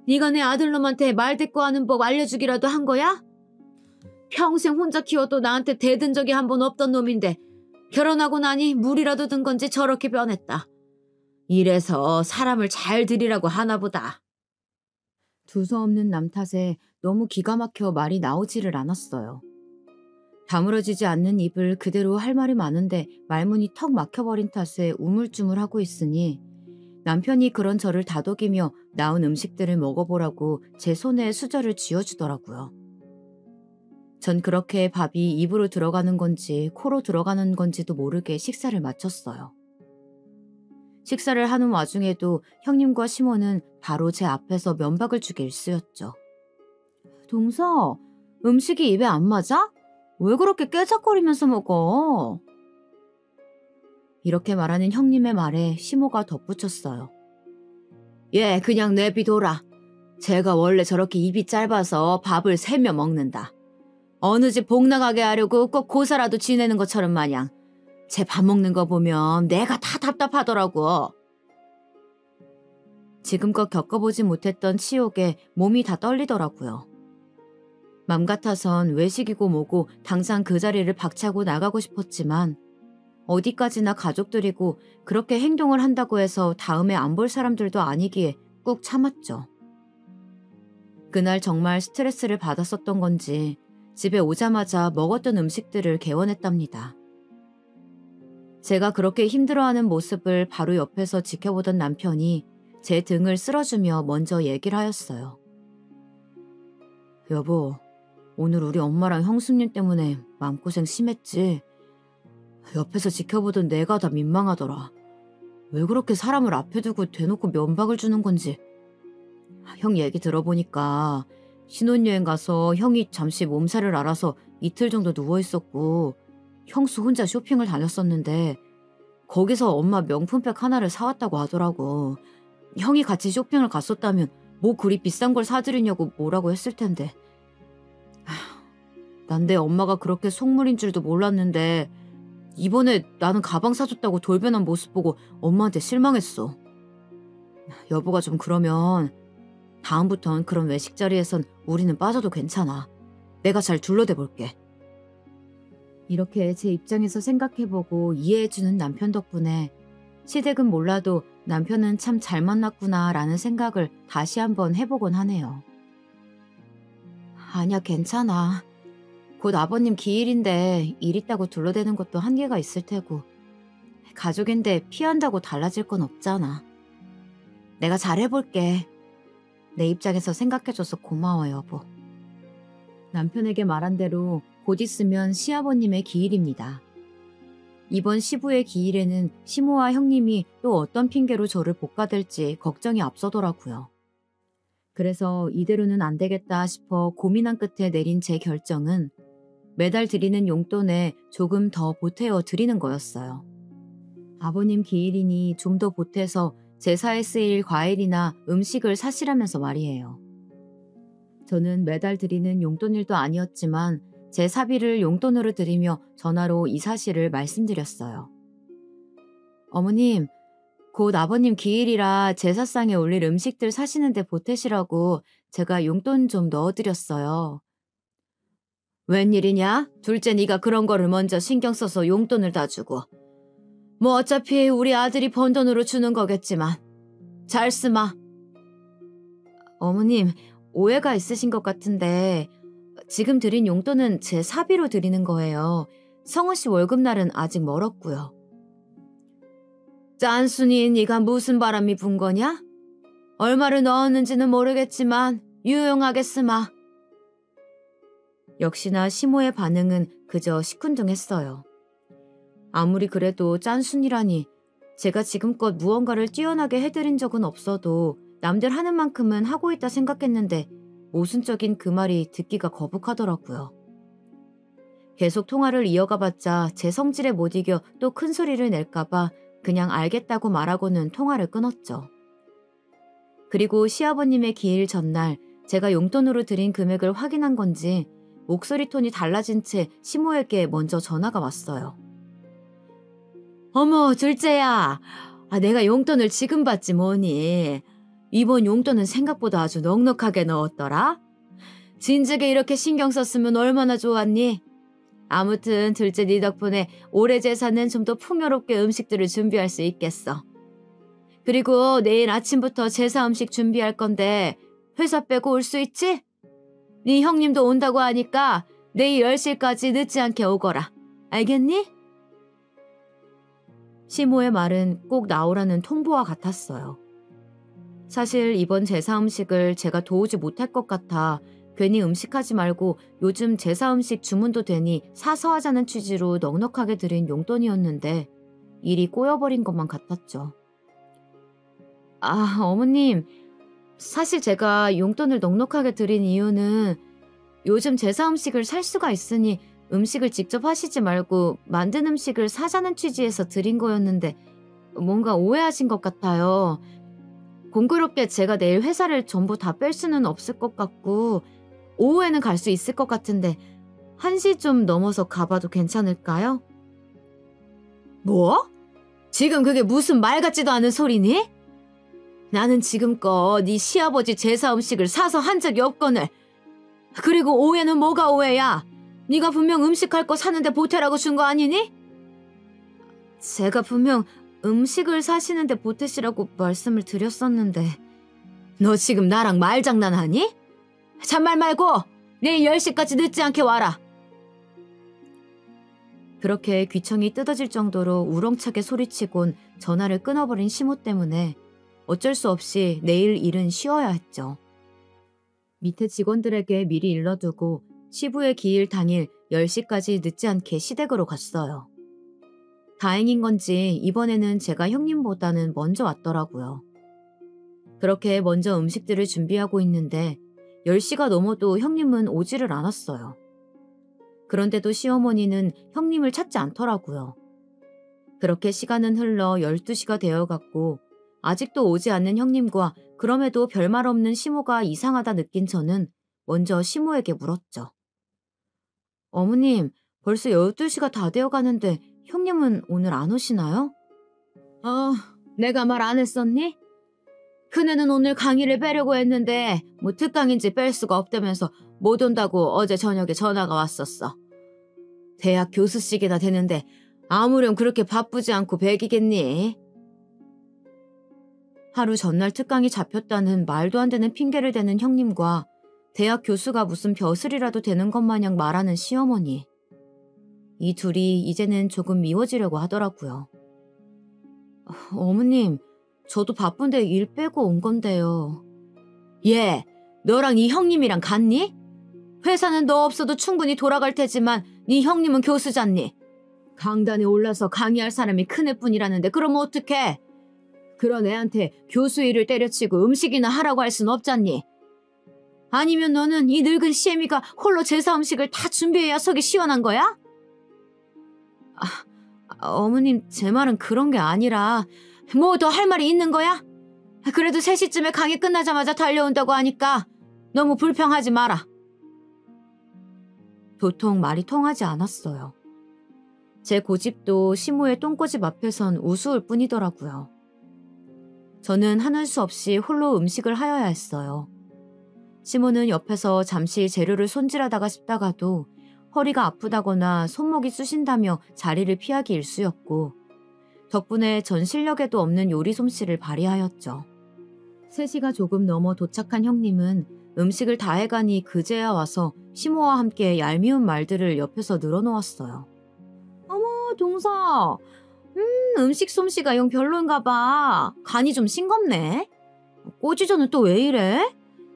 네가 내 아들놈한테 말대꾸하는 법 알려주기라도 한 거야? 평생 혼자 키워도 나한테 대든 적이 한 번 없던 놈인데 결혼하고 나니 물이라도 든 건지 저렇게 변했다. 이래서 사람을 잘 들이라고 하나 보다. 두서없는 남 탓에 너무 기가 막혀 말이 나오지를 않았어요. 다물어지지 않는 입을 그대로 할 말이 많은데 말문이 턱 막혀버린 탓에 우물쭈물하고 있으니 남편이 그런 저를 다독이며 나온 음식들을 먹어보라고 제 손에 수저를 쥐어주더라고요. 전 그렇게 밥이 입으로 들어가는 건지 코로 들어가는 건지도 모르게 식사를 마쳤어요. 식사를 하는 와중에도 형님과 시모는 바로 제 앞에서 면박을 주기 일쑤였죠. 동서, 음식이 입에 안 맞아? 왜 그렇게 깨작거리면서 먹어? 이렇게 말하는 형님의 말에 시모가 덧붙였어요. 얘 그냥 내비둬라. 제가 원래 저렇게 입이 짧아서 밥을 세며 먹는다. 어느 집 복 나가게 하려고 꼭 고사라도 지내는 것처럼 마냥 제 밥 먹는 거 보면 내가 다 답답하더라고. 지금껏 겪어보지 못했던 치욕에 몸이 다 떨리더라고요. 맘 같아선 외식이고 뭐고 당장 그 자리를 박차고 나가고 싶었지만 어디까지나 가족들이고 그렇게 행동을 한다고 해서 다음에 안 볼 사람들도 아니기에 꾹 참았죠. 그날 정말 스트레스를 받았었던 건지 집에 오자마자 먹었던 음식들을 개원했답니다. 제가 그렇게 힘들어하는 모습을 바로 옆에서 지켜보던 남편이 제 등을 쓸어주며 먼저 얘기를 하였어요. 여보, 오늘 우리 엄마랑 형수님 때문에 마음고생 심했지? 옆에서 지켜보던 내가 다 민망하더라. 왜 그렇게 사람을 앞에 두고 대놓고 면박을 주는 건지. 형 얘기 들어보니까 신혼여행 가서 형이 잠시 몸살을 앓아서 이틀 정도 누워있었고 형수 혼자 쇼핑을 다녔었는데 거기서 엄마 명품백 하나를 사왔다고 하더라고. 형이 같이 쇼핑을 갔었다면 뭐 그리 비싼 걸 사드리냐고 뭐라고 했을 텐데. 난 내 엄마가 그렇게 속물인 줄도 몰랐는데 이번에 나는 가방 사줬다고 돌변한 모습 보고 엄마한테 실망했어. 여보가 좀 그러면 다음부턴 그런 외식 자리에선 우리는 빠져도 괜찮아. 내가 잘 둘러대 볼게. 이렇게 제 입장에서 생각해보고 이해해주는 남편 덕분에 시댁은 몰라도 남편은 참 잘 만났구나 라는 생각을 다시 한번 해보곤 하네요. 아니야, 괜찮아. 곧 아버님 기일인데 일 있다고 둘러대는 것도 한계가 있을 테고 가족인데 피한다고 달라질 건 없잖아. 내가 잘해볼게. 내 입장에서 생각해줘서 고마워, 여보. 남편에게 말한 대로 곧 있으면 시아버님의 기일입니다. 이번 시부의 기일에는 시모와 형님이 또 어떤 핑계로 저를 볶아댈지 걱정이 앞서더라고요. 그래서 이대로는 안 되겠다 싶어 고민한 끝에 내린 제 결정은 매달 드리는 용돈에 조금 더 보태어 드리는 거였어요. 아버님 기일이니 좀 더 보태서 제사에 쓰일 과일이나 음식을 사시라면서 말이에요. 저는 매달 드리는 용돈일도 아니었지만 제 사비를 용돈으로 드리며 전화로 이 사실을 말씀드렸어요. 어머님, 곧 아버님 기일이라 제사상에 올릴 음식들 사시는데 보태시라고 제가 용돈 좀 넣어드렸어요. 웬일이냐? 둘째 네가 그런 거를 먼저 신경 써서 용돈을 다 주고. 뭐 어차피 우리 아들이 번 돈으로 주는 거겠지만 잘 쓰마. 어머님, 오해가 있으신 것 같은데 지금 드린 용돈은 제 사비로 드리는 거예요. 성우 씨 월급날은 아직 멀었고요. 짠순이 네가 무슨 바람이 분 거냐? 얼마를 넣었는지는 모르겠지만 유용하게 쓰마. 역시나 시모의 반응은 그저 시큰둥했어요. 아무리 그래도 짠순이라니 제가 지금껏 무언가를 뛰어나게 해드린 적은 없어도 남들 하는 만큼은 하고 있다 생각했는데 모순적인 그 말이 듣기가 거북하더라고요. 계속 통화를 이어가봤자 제 성질에 못 이겨 또 큰 소리를 낼까봐 그냥 알겠다고 말하고는 통화를 끊었죠. 그리고 시아버님의 기일 전날 제가 용돈으로 드린 금액을 확인한 건지 목소리 톤이 달라진 채 시모에게 먼저 전화가 왔어요. 어머, 둘째야. 내가 용돈을 지금 받지 뭐니. 이번 용돈은 생각보다 아주 넉넉하게 넣었더라. 진즉에 이렇게 신경 썼으면 얼마나 좋았니? 아무튼 둘째 네 덕분에 올해 제사는 좀 더 풍요롭게 음식들을 준비할 수 있겠어. 그리고 내일 아침부터 제사 음식 준비할 건데 회사 빼고 올 수 있지? 네 형님도 온다고 하니까 내일 10시까지 늦지 않게 오거라. 알겠니? 시모의 말은 꼭 나오라는 통보와 같았어요. 사실 이번 제사 음식을 제가 도우지 못할 것 같아 괜히 음식하지 말고 요즘 제사 음식 주문도 되니 사서 하자는 취지로 넉넉하게 드린 용돈이었는데 일이 꼬여버린 것만 같았죠. 어머님, 사실 제가 용돈을 넉넉하게 드린 이유는 요즘 제사 음식을 살 수가 있으니 음식을 직접 하시지 말고 만든 음식을 사자는 취지에서 드린 거였는데 뭔가 오해하신 것 같아요. 공교롭게 제가 내일 회사를 전부 다 뺄 수는 없을 것 같고 오후에는 갈 수 있을 것 같은데 1시 좀 넘어서 가봐도 괜찮을까요? 뭐? 지금 그게 무슨 말 같지도 않은 소리니? 나는 지금껏 네 시아버지 제사 음식을 사서 한 적이 없거늘. 그리고 오해는 뭐가 오해야? 네가 분명 음식할 거 사는데 보태라고 준 거 아니니? 제가 분명 음식을 사시는데 보태시라고 말씀을 드렸었는데. 너 지금 나랑 말장난하니? 잔말 말고 내일 10시까지 늦지 않게 와라. 그렇게 귀청이 뜯어질 정도로 우렁차게 소리치곤 전화를 끊어버린 시모 때문에 어쩔 수 없이 내일 일은 쉬어야 했죠. 밑에 직원들에게 미리 일러두고 시부의 기일 당일 10시까지 늦지 않게 시댁으로 갔어요. 다행인 건지 이번에는 제가 형님보다는 먼저 왔더라고요. 그렇게 먼저 음식들을 준비하고 있는데 10시가 넘어도 형님은 오지를 않았어요. 그런데도 시어머니는 형님을 찾지 않더라고요. 그렇게 시간은 흘러 12시가 되어갔고 아직도 오지 않는 형님과 그럼에도 별말 없는 시모가 이상하다 느낀 저는 먼저 시모에게 물었죠. 어머님, 벌써 12시가 다 되어가는데 형님은 오늘 안 오시나요? 내가 말 안 했었니? 큰애는 오늘 강의를 빼려고 했는데 뭐 특강인지 뺄 수가 없다면서 못 온다고 어제 저녁에 전화가 왔었어. 대학 교수직이나 되는데 아무렴 그렇게 바쁘지 않고 배기겠니? 하루 전날 특강이 잡혔다는 말도 안 되는 핑계를 대는 형님과 대학 교수가 무슨 벼슬이라도 되는 것 마냥 말하는 시어머니. 이 둘이 이제는 조금 미워지려고 하더라고요. 어머님, 저도 바쁜데 일 빼고 온 건데요. 얘, 너랑 이 형님이랑 같니? 회사는 너 없어도 충분히 돌아갈 테지만 네 형님은 교수잖니? 강단에 올라서 강의할 사람이 큰애뿐이라는데 그러면 어떡해? 그런 애한테 교수 일을 때려치고 음식이나 하라고 할 순 없잖니? 아니면 너는 이 늙은 시애미가 홀로 제사 음식을 다 준비해야 속이 시원한 거야? 어머님, 제 말은 그런 게 아니라 뭐 더 할 말이 있는 거야? 그래도 3시쯤에 강의 끝나자마자 달려온다고 하니까 너무 불평하지 마라. 도통 말이 통하지 않았어요. 제 고집도 시모의 똥꼬집 앞에선 우스울 뿐이더라고요. 저는 하는 수 없이 홀로 음식을 하여야 했어요. 시모는 옆에서 잠시 재료를 손질하다가 싶다가도 허리가 아프다거나 손목이 쑤신다며 자리를 피하기 일쑤였고, 덕분에 전 실력에도 없는 요리 솜씨를 발휘하였죠. 3시가 조금 넘어 도착한 형님은 음식을 다 해가니 그제야 와서 시모와 함께 얄미운 말들을 옆에서 늘어놓았어요. 어머, 동서. 음식 솜씨가 영 별론가 봐. 간이 좀 싱겁네. 꼬지전은 또 왜 이래?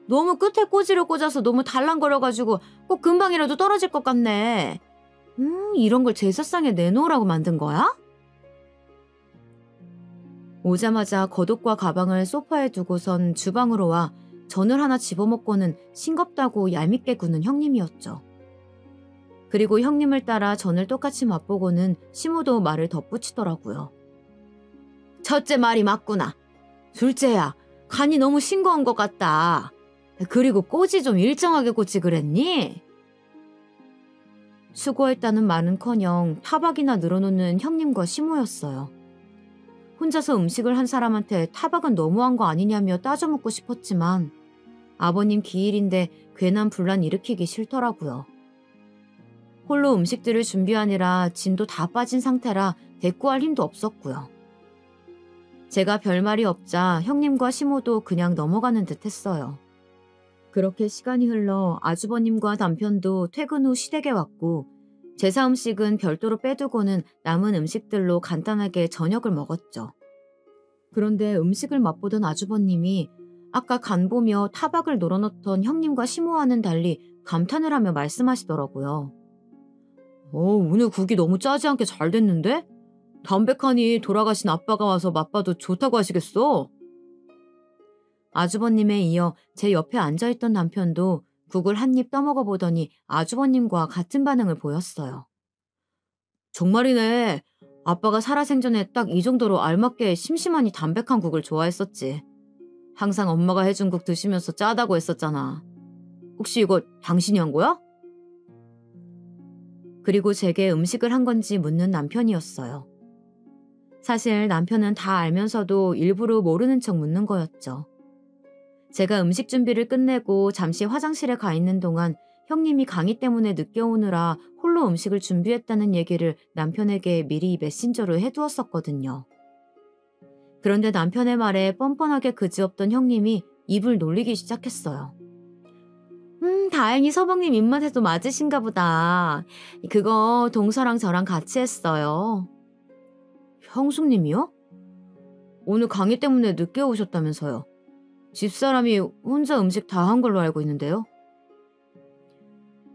너무 끝에 꼬지를 꽂아서 너무 달랑거려가지고 꼭 금방이라도 떨어질 것 같네. 이런 걸 제사상에 내놓으라고 만든 거야? 오자마자 겉옷과 가방을 소파에 두고선 주방으로 와 전을 하나 집어먹고는 싱겁다고 얄밉게 구는 형님이었죠. 그리고 형님을 따라 전을 똑같이 맛보고는 시모도 말을 덧붙이더라고요. 첫째 말이 맞구나. 둘째야, 간이 너무 싱거운 것 같다. 그리고 꼬지 좀 일정하게 꽂지 그랬니? 수고했다는 말은커녕 타박이나 늘어놓는 형님과 시모였어요. 혼자서 음식을 한 사람한테 타박은 너무한 거 아니냐며 따져묻고 싶었지만 아버님 기일인데 괜한 분란 일으키기 싫더라고요. 홀로 음식들을 준비하느라 진도 다 빠진 상태라 대꾸할 힘도 없었고요. 제가 별말이 없자 형님과 시모도 그냥 넘어가는 듯 했어요. 그렇게 시간이 흘러 아주버님과 남편도 퇴근 후 시댁에 왔고, 제사 음식은 별도로 빼두고는 남은 음식들로 간단하게 저녁을 먹었죠. 그런데 음식을 맛보던 아주버님이 아까 간 보며 타박을 놀아놓던 형님과 시모와는 달리 감탄을 하며 말씀하시더라고요. 오늘 국이 너무 짜지 않게 잘 됐는데? 담백하니 돌아가신 아빠가 와서 맛봐도 좋다고 하시겠어? 아주버님에 이어 제 옆에 앉아있던 남편도 국을 한 입 떠먹어 보더니 아주버님과 같은 반응을 보였어요. 정말이네. 아빠가 살아생전에 딱 이 정도로 알맞게 심심하니 담백한 국을 좋아했었지. 항상 엄마가 해준 국 드시면서 짜다고 했었잖아. 혹시 이거 당신이 한 거야? 그리고 제게 음식을 한 건지 묻는 남편이었어요. 사실 남편은 다 알면서도 일부러 모르는 척 묻는 거였죠. 제가 음식 준비를 끝내고 잠시 화장실에 가 있는 동안 형님이 강의 때문에 늦게 오느라 홀로 음식을 준비했다는 얘기를 남편에게 미리 메신저로 해두었었거든요. 그런데 남편의 말에 뻔뻔하게 그지없던 형님이 입을 놀리기 시작했어요. 다행히 서방님 입맛에도 맞으신가 보다. 그거 동서랑 저랑 같이 했어요. 형수님이요? 오늘 강의 때문에 늦게 오셨다면서요. 집사람이 혼자 음식 다 한 걸로 알고 있는데요.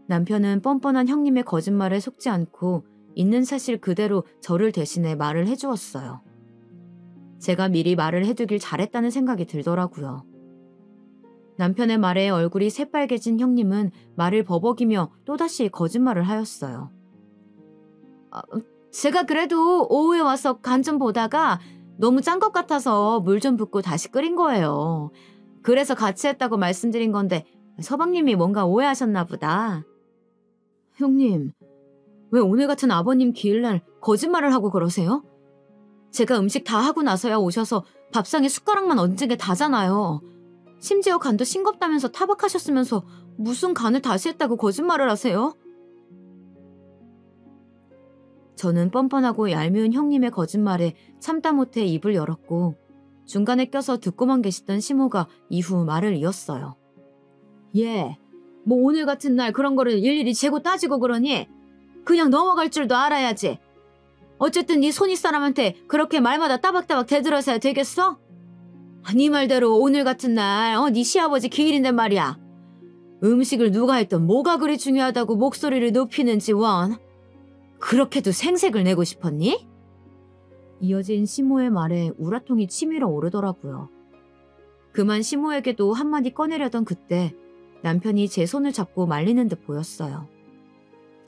남편은 뻔뻔한 형님의 거짓말에 속지 않고 있는 사실 그대로 저를 대신해 말을 해주었어요. 제가 미리 말을 해두길 잘했다는 생각이 들더라고요. 남편의 말에 얼굴이 새빨개진 형님은 말을 버벅이며 또다시 거짓말을 하였어요. 제가 그래도 오후에 와서 간 좀 보다가 너무 짠 것 같아서 물 좀 붓고 다시 끓인 거예요. 그래서 같이 했다고 말씀드린 건데 서방님이 뭔가 오해하셨나 보다. 형님, 왜 오늘 같은 아버님 기일날 거짓말을 하고 그러세요? 제가 음식 다 하고 나서야 오셔서 밥상에 숟가락만 얹은 게 다잖아요. 심지어 간도 싱겁다면서 타박하셨으면서 무슨 간을 다시 했다고 거짓말을 하세요? 저는 뻔뻔하고 얄미운 형님의 거짓말에 참다 못해 입을 열었고 중간에 껴서 듣고만 계시던 시모가 이후 말을 이었어요. 뭐 오늘 같은 날 그런 거를 일일이 재고 따지고 그러니 그냥 넘어갈 줄도 알아야지. 어쨌든 네 손윗 사람한테 그렇게 말마다 따박따박 대들어서야 되겠어? 네 말대로 오늘 같은 날 네 시아버지 기일인데 말이야. 음식을 누가 했던 뭐가 그리 중요하다고 목소리를 높이는지 원. 그렇게도 생색을 내고 싶었니? 이어진 시모의 말에 우라통이 치밀어 오르더라고요. 그만 시모에게도 한마디 꺼내려던 그때 남편이 제 손을 잡고 말리는 듯 보였어요.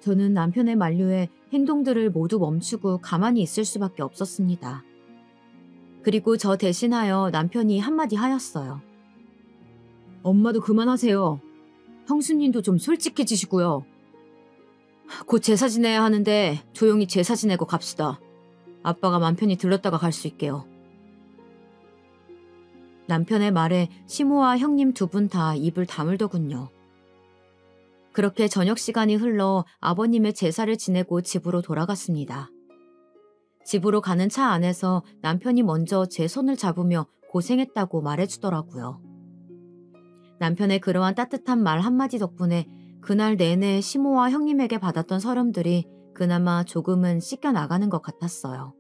저는 남편의 만류에 행동들을 모두 멈추고 가만히 있을 수밖에 없었습니다. 그리고 저 대신하여 남편이 한마디 하였어요. 엄마도 그만하세요. 형수님도 좀 솔직해지시고요. 곧 제사 지내야 하는데 조용히 제사 지내고 갑시다. 아빠가 맘 편히 들렀다가 갈 수 있게요. 남편의 말에 시모와 형님 두 분 다 입을 다물더군요. 그렇게 저녁 시간이 흘러 아버님의 제사를 지내고 집으로 돌아갔습니다. 집으로 가는 차 안에서 남편이 먼저 제 손을 잡으며 고생했다고 말해주더라고요. 남편의 그러한 따뜻한 말 한마디 덕분에 그날 내내 시모와 형님에게 받았던 서름들이 그나마 조금은 씻겨나가는 것 같았어요.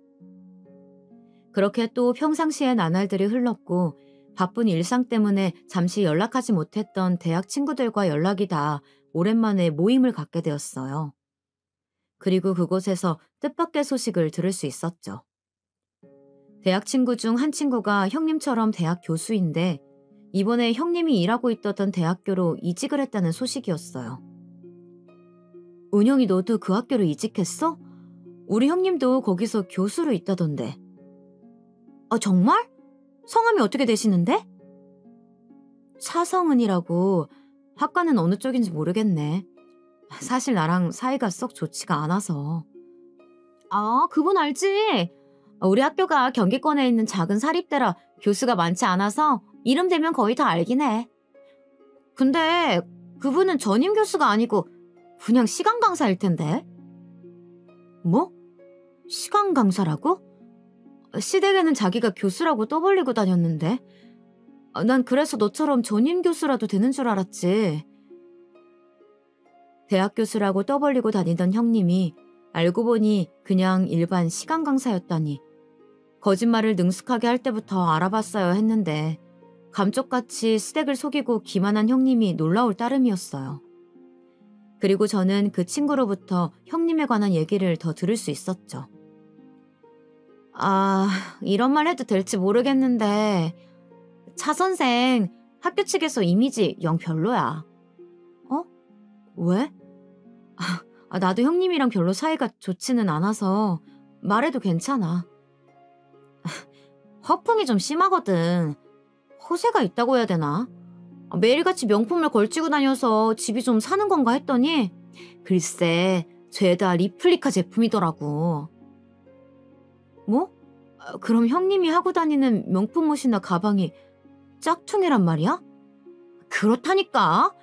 그렇게 또 평상시의 나날들이 흘렀고 바쁜 일상 때문에 잠시 연락하지 못했던 대학 친구들과 연락이 다 오랜만에 모임을 갖게 되었어요. 그리고 그곳에서 뜻밖의 소식을 들을 수 있었죠. 대학 친구 중 한 친구가 형님처럼 대학 교수인데 이번에 형님이 일하고 있던 대학교로 이직을 했다는 소식이었어요. 은영이 너도 그 학교로 이직했어? 우리 형님도 거기서 교수로 있다던데. 아, 정말? 성함이 어떻게 되시는데? 차성은이라고. 학과는 어느 쪽인지 모르겠네. 사실 나랑 사이가 썩 좋지가 않아서. 아, 그분 알지? 우리 학교가 경기권에 있는 작은 사립대라 교수가 많지 않아서 이름 대면 거의 다 알긴 해. 근데 그분은 전임 교수가 아니고 그냥 시간 강사일 텐데. 뭐? 시간 강사라고? 시댁에는 자기가 교수라고 떠벌리고 다녔는데. 난 그래서 너처럼 전임 교수라도 되는 줄 알았지. 대학 교수라고 떠벌리고 다니던 형님이 알고 보니 그냥 일반 시간 강사였다니. 거짓말을 능숙하게 할 때부터 알아봤어야 했는데 감쪽같이 시댁을 속이고 기만한 형님이 놀라울 따름이었어요. 그리고 저는 그 친구로부터 형님에 관한 얘기를 더 들을 수 있었죠. 아, 이런 말 해도 될지 모르겠는데 차 선생 학교 측에서 이미지 영 별로야. 어? 왜? 나도 형님이랑 별로 사이가 좋지는 않아서 말해도 괜찮아. 허풍이 좀 심하거든. 허세가 있다고 해야 되나? 매일같이 명품을 걸치고 다녀서 집이 좀 사는 건가 했더니 글쎄 죄다 리플리카 제품이더라고. 뭐? 그럼 형님이 하고 다니는 명품 옷이나 가방이 짝퉁이란 말이야? 그렇다니까.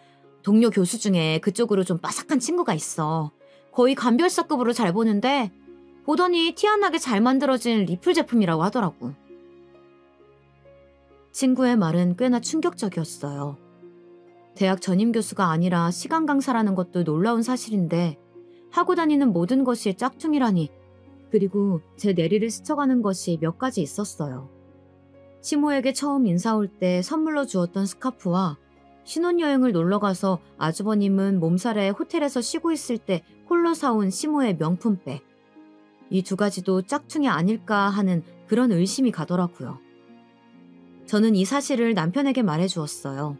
동료 교수 중에 그쪽으로 좀 빠삭한 친구가 있어. 거의 간별사급으로 잘 보는데 보더니 티 안 나게 잘 만들어진 리플 제품이라고 하더라고. 친구의 말은 꽤나 충격적이었어요. 대학 전임 교수가 아니라 시간 강사라는 것도 놀라운 사실인데 하고 다니는 모든 것이 짝퉁이라니. 그리고 제 내리를 스쳐가는 것이 몇 가지 있었어요. 시모에게 처음 인사 올 때 선물로 주었던 스카프와 신혼여행을 놀러가서 아주버님은 몸살에 호텔에서 쉬고 있을 때 홀로 사온 시모의 명품백. 이 두 가지도 짝퉁이 아닐까 하는 그런 의심이 가더라고요. 저는 이 사실을 남편에게 말해주었어요.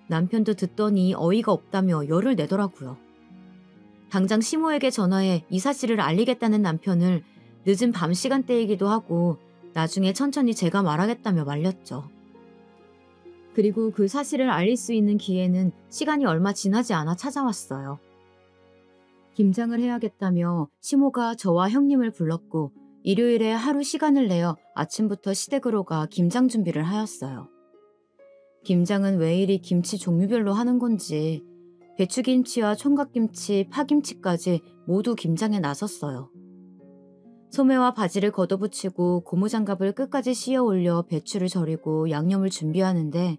남편도 듣더니 어이가 없다며 열을 내더라고요. 당장 시모에게 전화해 이 사실을 알리겠다는 남편을 늦은 밤 시간대이기도 하고 나중에 천천히 제가 말하겠다며 말렸죠. 그리고 그 사실을 알릴 수 있는 기회는 시간이 얼마 지나지 않아 찾아왔어요. 김장을 해야겠다며 시모가 저와 형님을 불렀고 일요일에 하루 시간을 내어 아침부터 시댁으로 가 김장 준비를 하였어요. 김장은 왜 이리 김치 종류별로 하는 건지 배추김치와 총각김치, 파김치까지 모두 김장에 나섰어요. 소매와 바지를 걷어붙이고 고무장갑을 끝까지 씌어 올려 배추를 절이고 양념을 준비하는데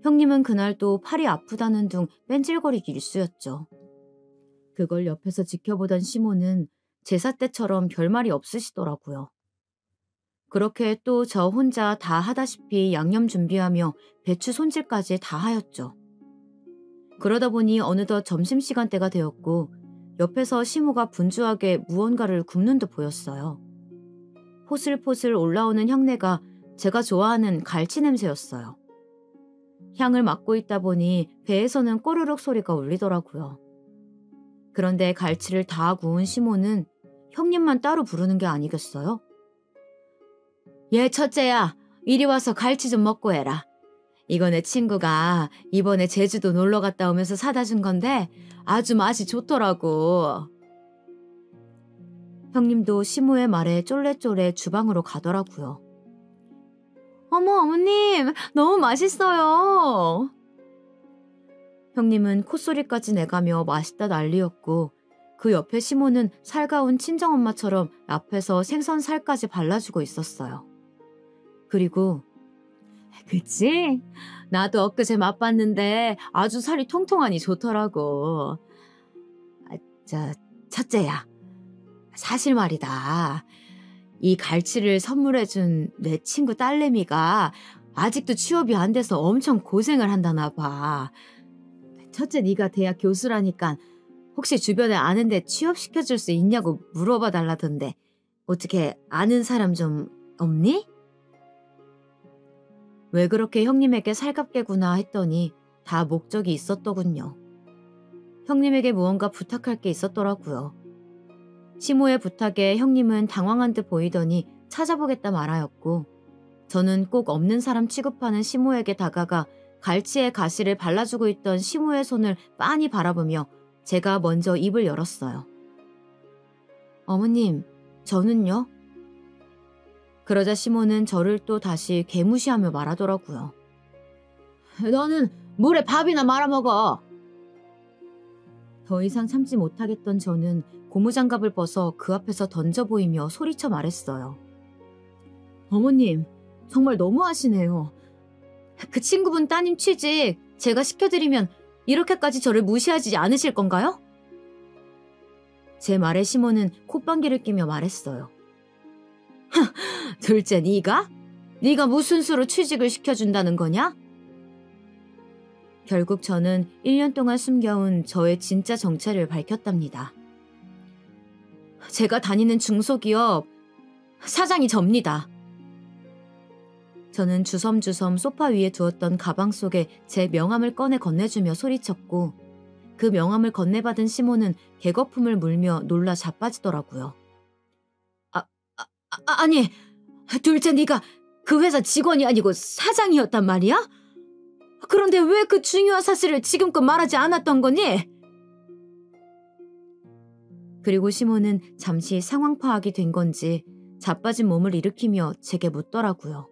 형님은 그날 또 팔이 아프다는 둥 뺀질거리기 일쑤였죠. 그걸 옆에서 지켜보던 시모는 제사 때처럼 별말이 없으시더라고요. 그렇게 또 저 혼자 다 하다시피 양념 준비하며 배추 손질까지 다 하였죠. 그러다 보니 어느덧 점심시간대가 되었고 옆에서 시모가 분주하게 무언가를 굽는 듯 보였어요. 포슬포슬 올라오는 향내가 제가 좋아하는 갈치 냄새였어요. 향을 맡고 있다 보니 배에서는 꼬르륵 소리가 울리더라고요. 그런데 갈치를 다 구운 시몬은 형님만 따로 부르는 게 아니겠어요? 얘 첫째야, 이리 와서 갈치 좀 먹고 해라. 이거 내 친구가 이번에 제주도 놀러 갔다 오면서 사다 준 건데 아주 맛이 좋더라고. 형님도 시모의 말에 쫄래쫄래 주방으로 가더라고요. 어머, 어머님, 너무 맛있어요. 형님은 콧소리까지 내가며 맛있다 난리였고 그 옆에 시모는 살가운 친정엄마처럼 앞에서 생선살까지 발라주고 있었어요. 그리고 그치? 나도 엊그제 맛봤는데 아주 살이 통통하니 좋더라고. 첫째야, 사실 말이다. 이 갈치를 선물해준 내 친구 딸내미가 아직도 취업이 안 돼서 엄청 고생을 한다나 봐. 첫째 네가 대학 교수라니까 혹시 주변에 아는데 취업시켜줄 수 있냐고 물어봐 달라던데 어떻게 아는 사람 좀 없니? 왜 그렇게 형님에게 살갑게구나 했더니 다 목적이 있었더군요. 형님에게 무언가 부탁할 게 있었더라고요. 시모의 부탁에 형님은 당황한 듯 보이더니 찾아보겠다 말하였고 저는 꼭 없는 사람 취급하는 시모에게 다가가 갈치의 가시를 발라주고 있던 시모의 손을 빤히 바라보며 제가 먼저 입을 열었어요. 어머님, 저는요? 그러자 시모는 저를 또 다시 개무시하며 말하더라고요. 너는 물에 밥이나 말아먹어. 더 이상 참지 못하겠던 저는 고무장갑을 벗어 그 앞에서 던져 보이며 소리쳐 말했어요. 어머님, 정말 너무하시네요. 그 친구분 따님 취직 제가 시켜드리면 이렇게까지 저를 무시하지 않으실 건가요? 제 말에 시모는 콧방귀를 끼며 말했어요. 둘째 네가? 네가 무슨 수로 취직을 시켜준다는 거냐? 결국 저는 1년 동안 숨겨온 저의 진짜 정체를 밝혔답니다. 제가 다니는 중소기업 사장이 접니다. 저는 주섬주섬 소파 위에 두었던 가방 속에 제 명함을 꺼내 건네주며 소리쳤고 그 명함을 건네받은 시모는 개거품을 물며 놀라 자빠지더라고요. 아니, 둘째 네가 그 회사 직원이 아니고 사장이었단 말이야? 그런데 왜 그 중요한 사실을 지금껏 말하지 않았던 거니? 그리고 시모는 잠시 상황 파악이 된 건지 자빠진 몸을 일으키며 제게 묻더라고요.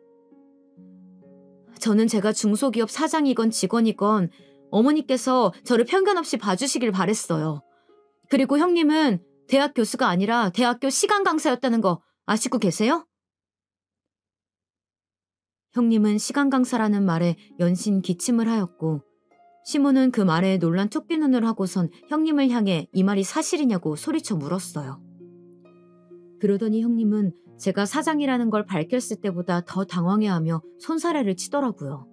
저는 제가 중소기업 사장이건 직원이건 어머니께서 저를 편견 없이 봐주시길 바랬어요. 그리고 형님은 대학 교수가 아니라 대학교 시간 강사였다는 거 아시고 계세요? 형님은 시간 강사라는 말에 연신 기침을 하였고 시모는 그 말에 놀란 쫓기눈을 하고선 형님을 향해 이 말이 사실이냐고 소리쳐 물었어요. 그러더니 형님은 제가 사장이라는 걸 밝혔을 때보다 더 당황해하며 손사래를 치더라고요.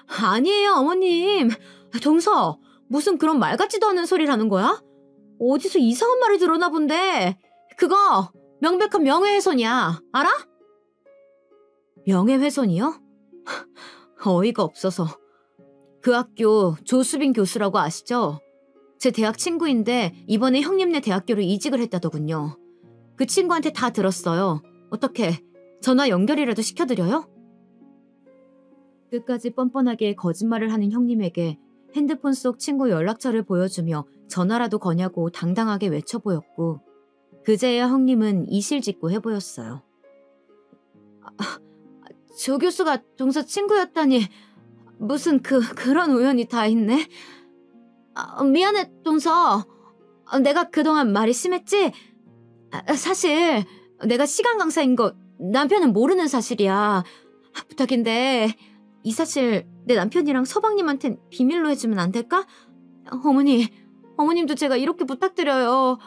아니에요, 어머님. 동서, 무슨 그런 말 같지도 않은 소리라는 거야? 어디서 이상한 말을 들었나 본데. 그거 명백한 명예훼손이야. 알아? 명예훼손이요? 어이가 없어서. 그 학교 조수빈 교수라고 아시죠? 제 대학 친구인데 이번에 형님네 대학교로 이직을 했다더군요. 그 친구한테 다 들었어요. 어떻게 전화 연결이라도 시켜드려요? 끝까지 뻔뻔하게 거짓말을 하는 형님에게 핸드폰 속 친구 연락처를 보여주며 전화라도 거냐고 당당하게 외쳐보였고 그제야 형님은 이실직고 해보였어요. 조 교수가 동서 친구였다니 무슨 그런 우연이 다 있네. 미안해 동서. 내가 그동안 말이 심했지? 사실 내가 시간 강사인 거 남편은 모르는 사실이야. 부탁인데 이 사실 내 남편이랑 서방님한텐 비밀로 해주면 안 될까? 어머님도 제가 이렇게 부탁드려요.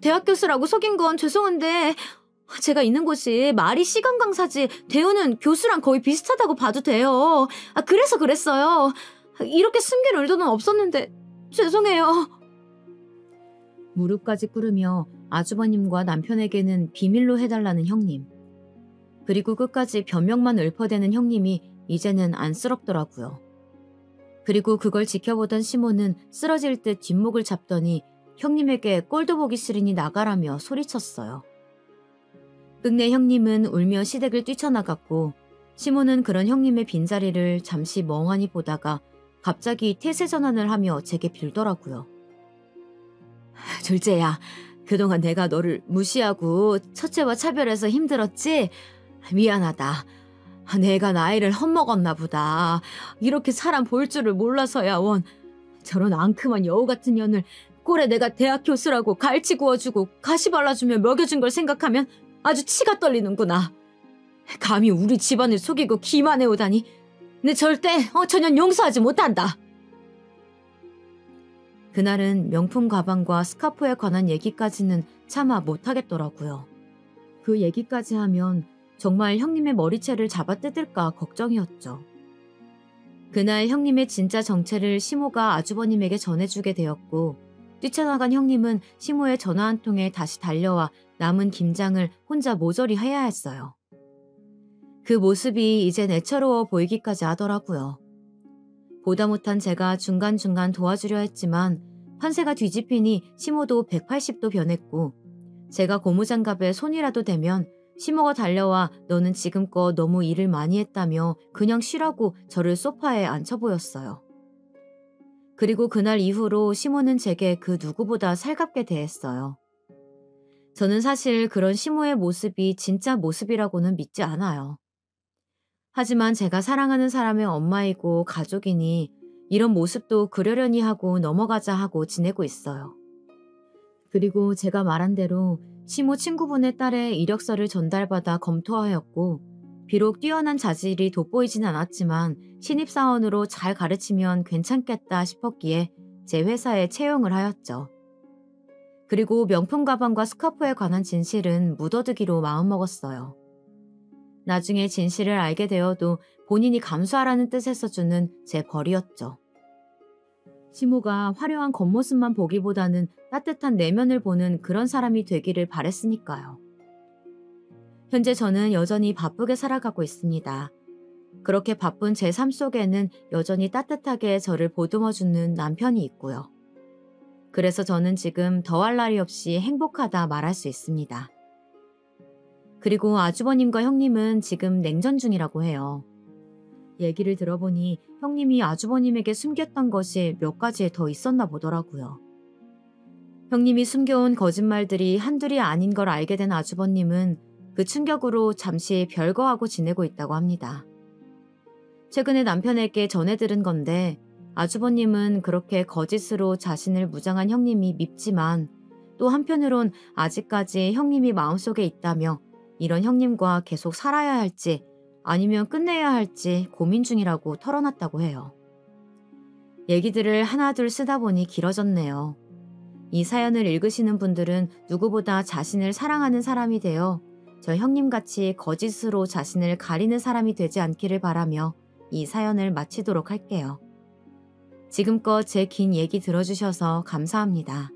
대학 교수라고 속인 건 죄송한데 제가 있는 곳이 말이 시간 강사지 대우는 교수랑 거의 비슷하다고 봐도 돼요. 그래서 그랬어요. 이렇게 숨길 의도는 없었는데 죄송해요. 무릎까지 꿇으며 아주버님과 남편에게는 비밀로 해달라는 형님. 그리고 끝까지 변명만 읊어대는 형님이 이제는 안쓰럽더라고요. 그리고 그걸 지켜보던 시모는 쓰러질 듯 뒷목을 잡더니 형님에게 꼴도 보기 싫으니 나가라며 소리쳤어요. 끝내 형님은 울며 시댁을 뛰쳐나갔고 시모는 그런 형님의 빈자리를 잠시 멍하니 보다가 갑자기 태세 전환을 하며 제게 빌더라고요. 둘째야, 그동안 내가 너를 무시하고 첫째와 차별해서 힘들었지? 미안하다. 내가 나이를 헛먹었나 보다. 이렇게 사람 볼 줄을 몰라서야 원. 저런 앙큼한 여우 같은 년을 꼴에 내가 대학 교수라고 갈치 구워주고 가시 발라주며 먹여준 걸 생각하면 아주 치가 떨리는구나. 감히 우리 집안을 속이고 기만해오다니. 내 절대 저년 용서하지 못한다. 그날은 명품 가방과 스카프에 관한 얘기까지는 차마 못하겠더라고요. 그 얘기까지 하면 정말 형님의 머리채를 잡아뜯을까 걱정이었죠. 그날 형님의 진짜 정체를 시모가 아주버님에게 전해주게 되었고 뛰쳐나간 형님은 시모의 전화 한 통에 다시 달려와 남은 김장을 혼자 모조리 해야 했어요. 그 모습이 이젠 애처로워 보이기까지 하더라고요. 보다 못한 제가 중간중간 도와주려 했지만 판세가 뒤집히니 시모도 180도 변했고 제가 고무장갑에 손이라도 대면 시모가 달려와 너는 지금껏 너무 일을 많이 했다며 그냥 쉬라고 저를 소파에 앉혀 보였어요. 그리고 그날 이후로 시모는 제게 그 누구보다 살갑게 대했어요. 저는 사실 그런 시모의 모습이 진짜 모습이라고는 믿지 않아요. 하지만 제가 사랑하는 사람의 엄마이고 가족이니 이런 모습도 그러려니 하고 넘어가자 하고 지내고 있어요. 그리고 제가 말한 대로 시모 친구분의 딸의 이력서를 전달받아 검토하였고 비록 뛰어난 자질이 돋보이진 않았지만 신입사원으로 잘 가르치면 괜찮겠다 싶었기에 제 회사에 채용을 하였죠. 그리고 명품 가방과 스카프에 관한 진실은 묻어두기로 마음먹었어요. 나중에 진실을 알게 되어도 본인이 감수하라는 뜻에서 주는 제 벌이었죠. 시모가 화려한 겉모습만 보기보다는 따뜻한 내면을 보는 그런 사람이 되기를 바랬으니까요. 현재 저는 여전히 바쁘게 살아가고 있습니다. 그렇게 바쁜 제 삶 속에는 여전히 따뜻하게 저를 보듬어주는 남편이 있고요. 그래서 저는 지금 더할 나위 없이 행복하다 말할 수 있습니다. 그리고 아주버님과 형님은 지금 냉전 중이라고 해요. 얘기를 들어보니 형님이 아주버님에게 숨겼던 것이 몇 가지 더 있었나 보더라고요. 형님이 숨겨온 거짓말들이 한둘이 아닌 걸 알게 된 아주버님은 그 충격으로 잠시 별거하고 지내고 있다고 합니다. 최근에 남편에게 전해 들은 건데 아주버님은 그렇게 거짓으로 자신을 무장한 형님이 밉지만 또 한편으론 아직까지 형님이 마음속에 있다며 이런 형님과 계속 살아야 할지 아니면 끝내야 할지 고민 중이라고 털어놨다고 해요. 얘기들을 하나둘 쓰다 보니 길어졌네요. 이 사연을 읽으시는 분들은 누구보다 자신을 사랑하는 사람이 되어 저 형님같이 거짓으로 자신을 가리는 사람이 되지 않기를 바라며 이 사연을 마치도록 할게요. 지금껏 제 긴 얘기 들어주셔서 감사합니다.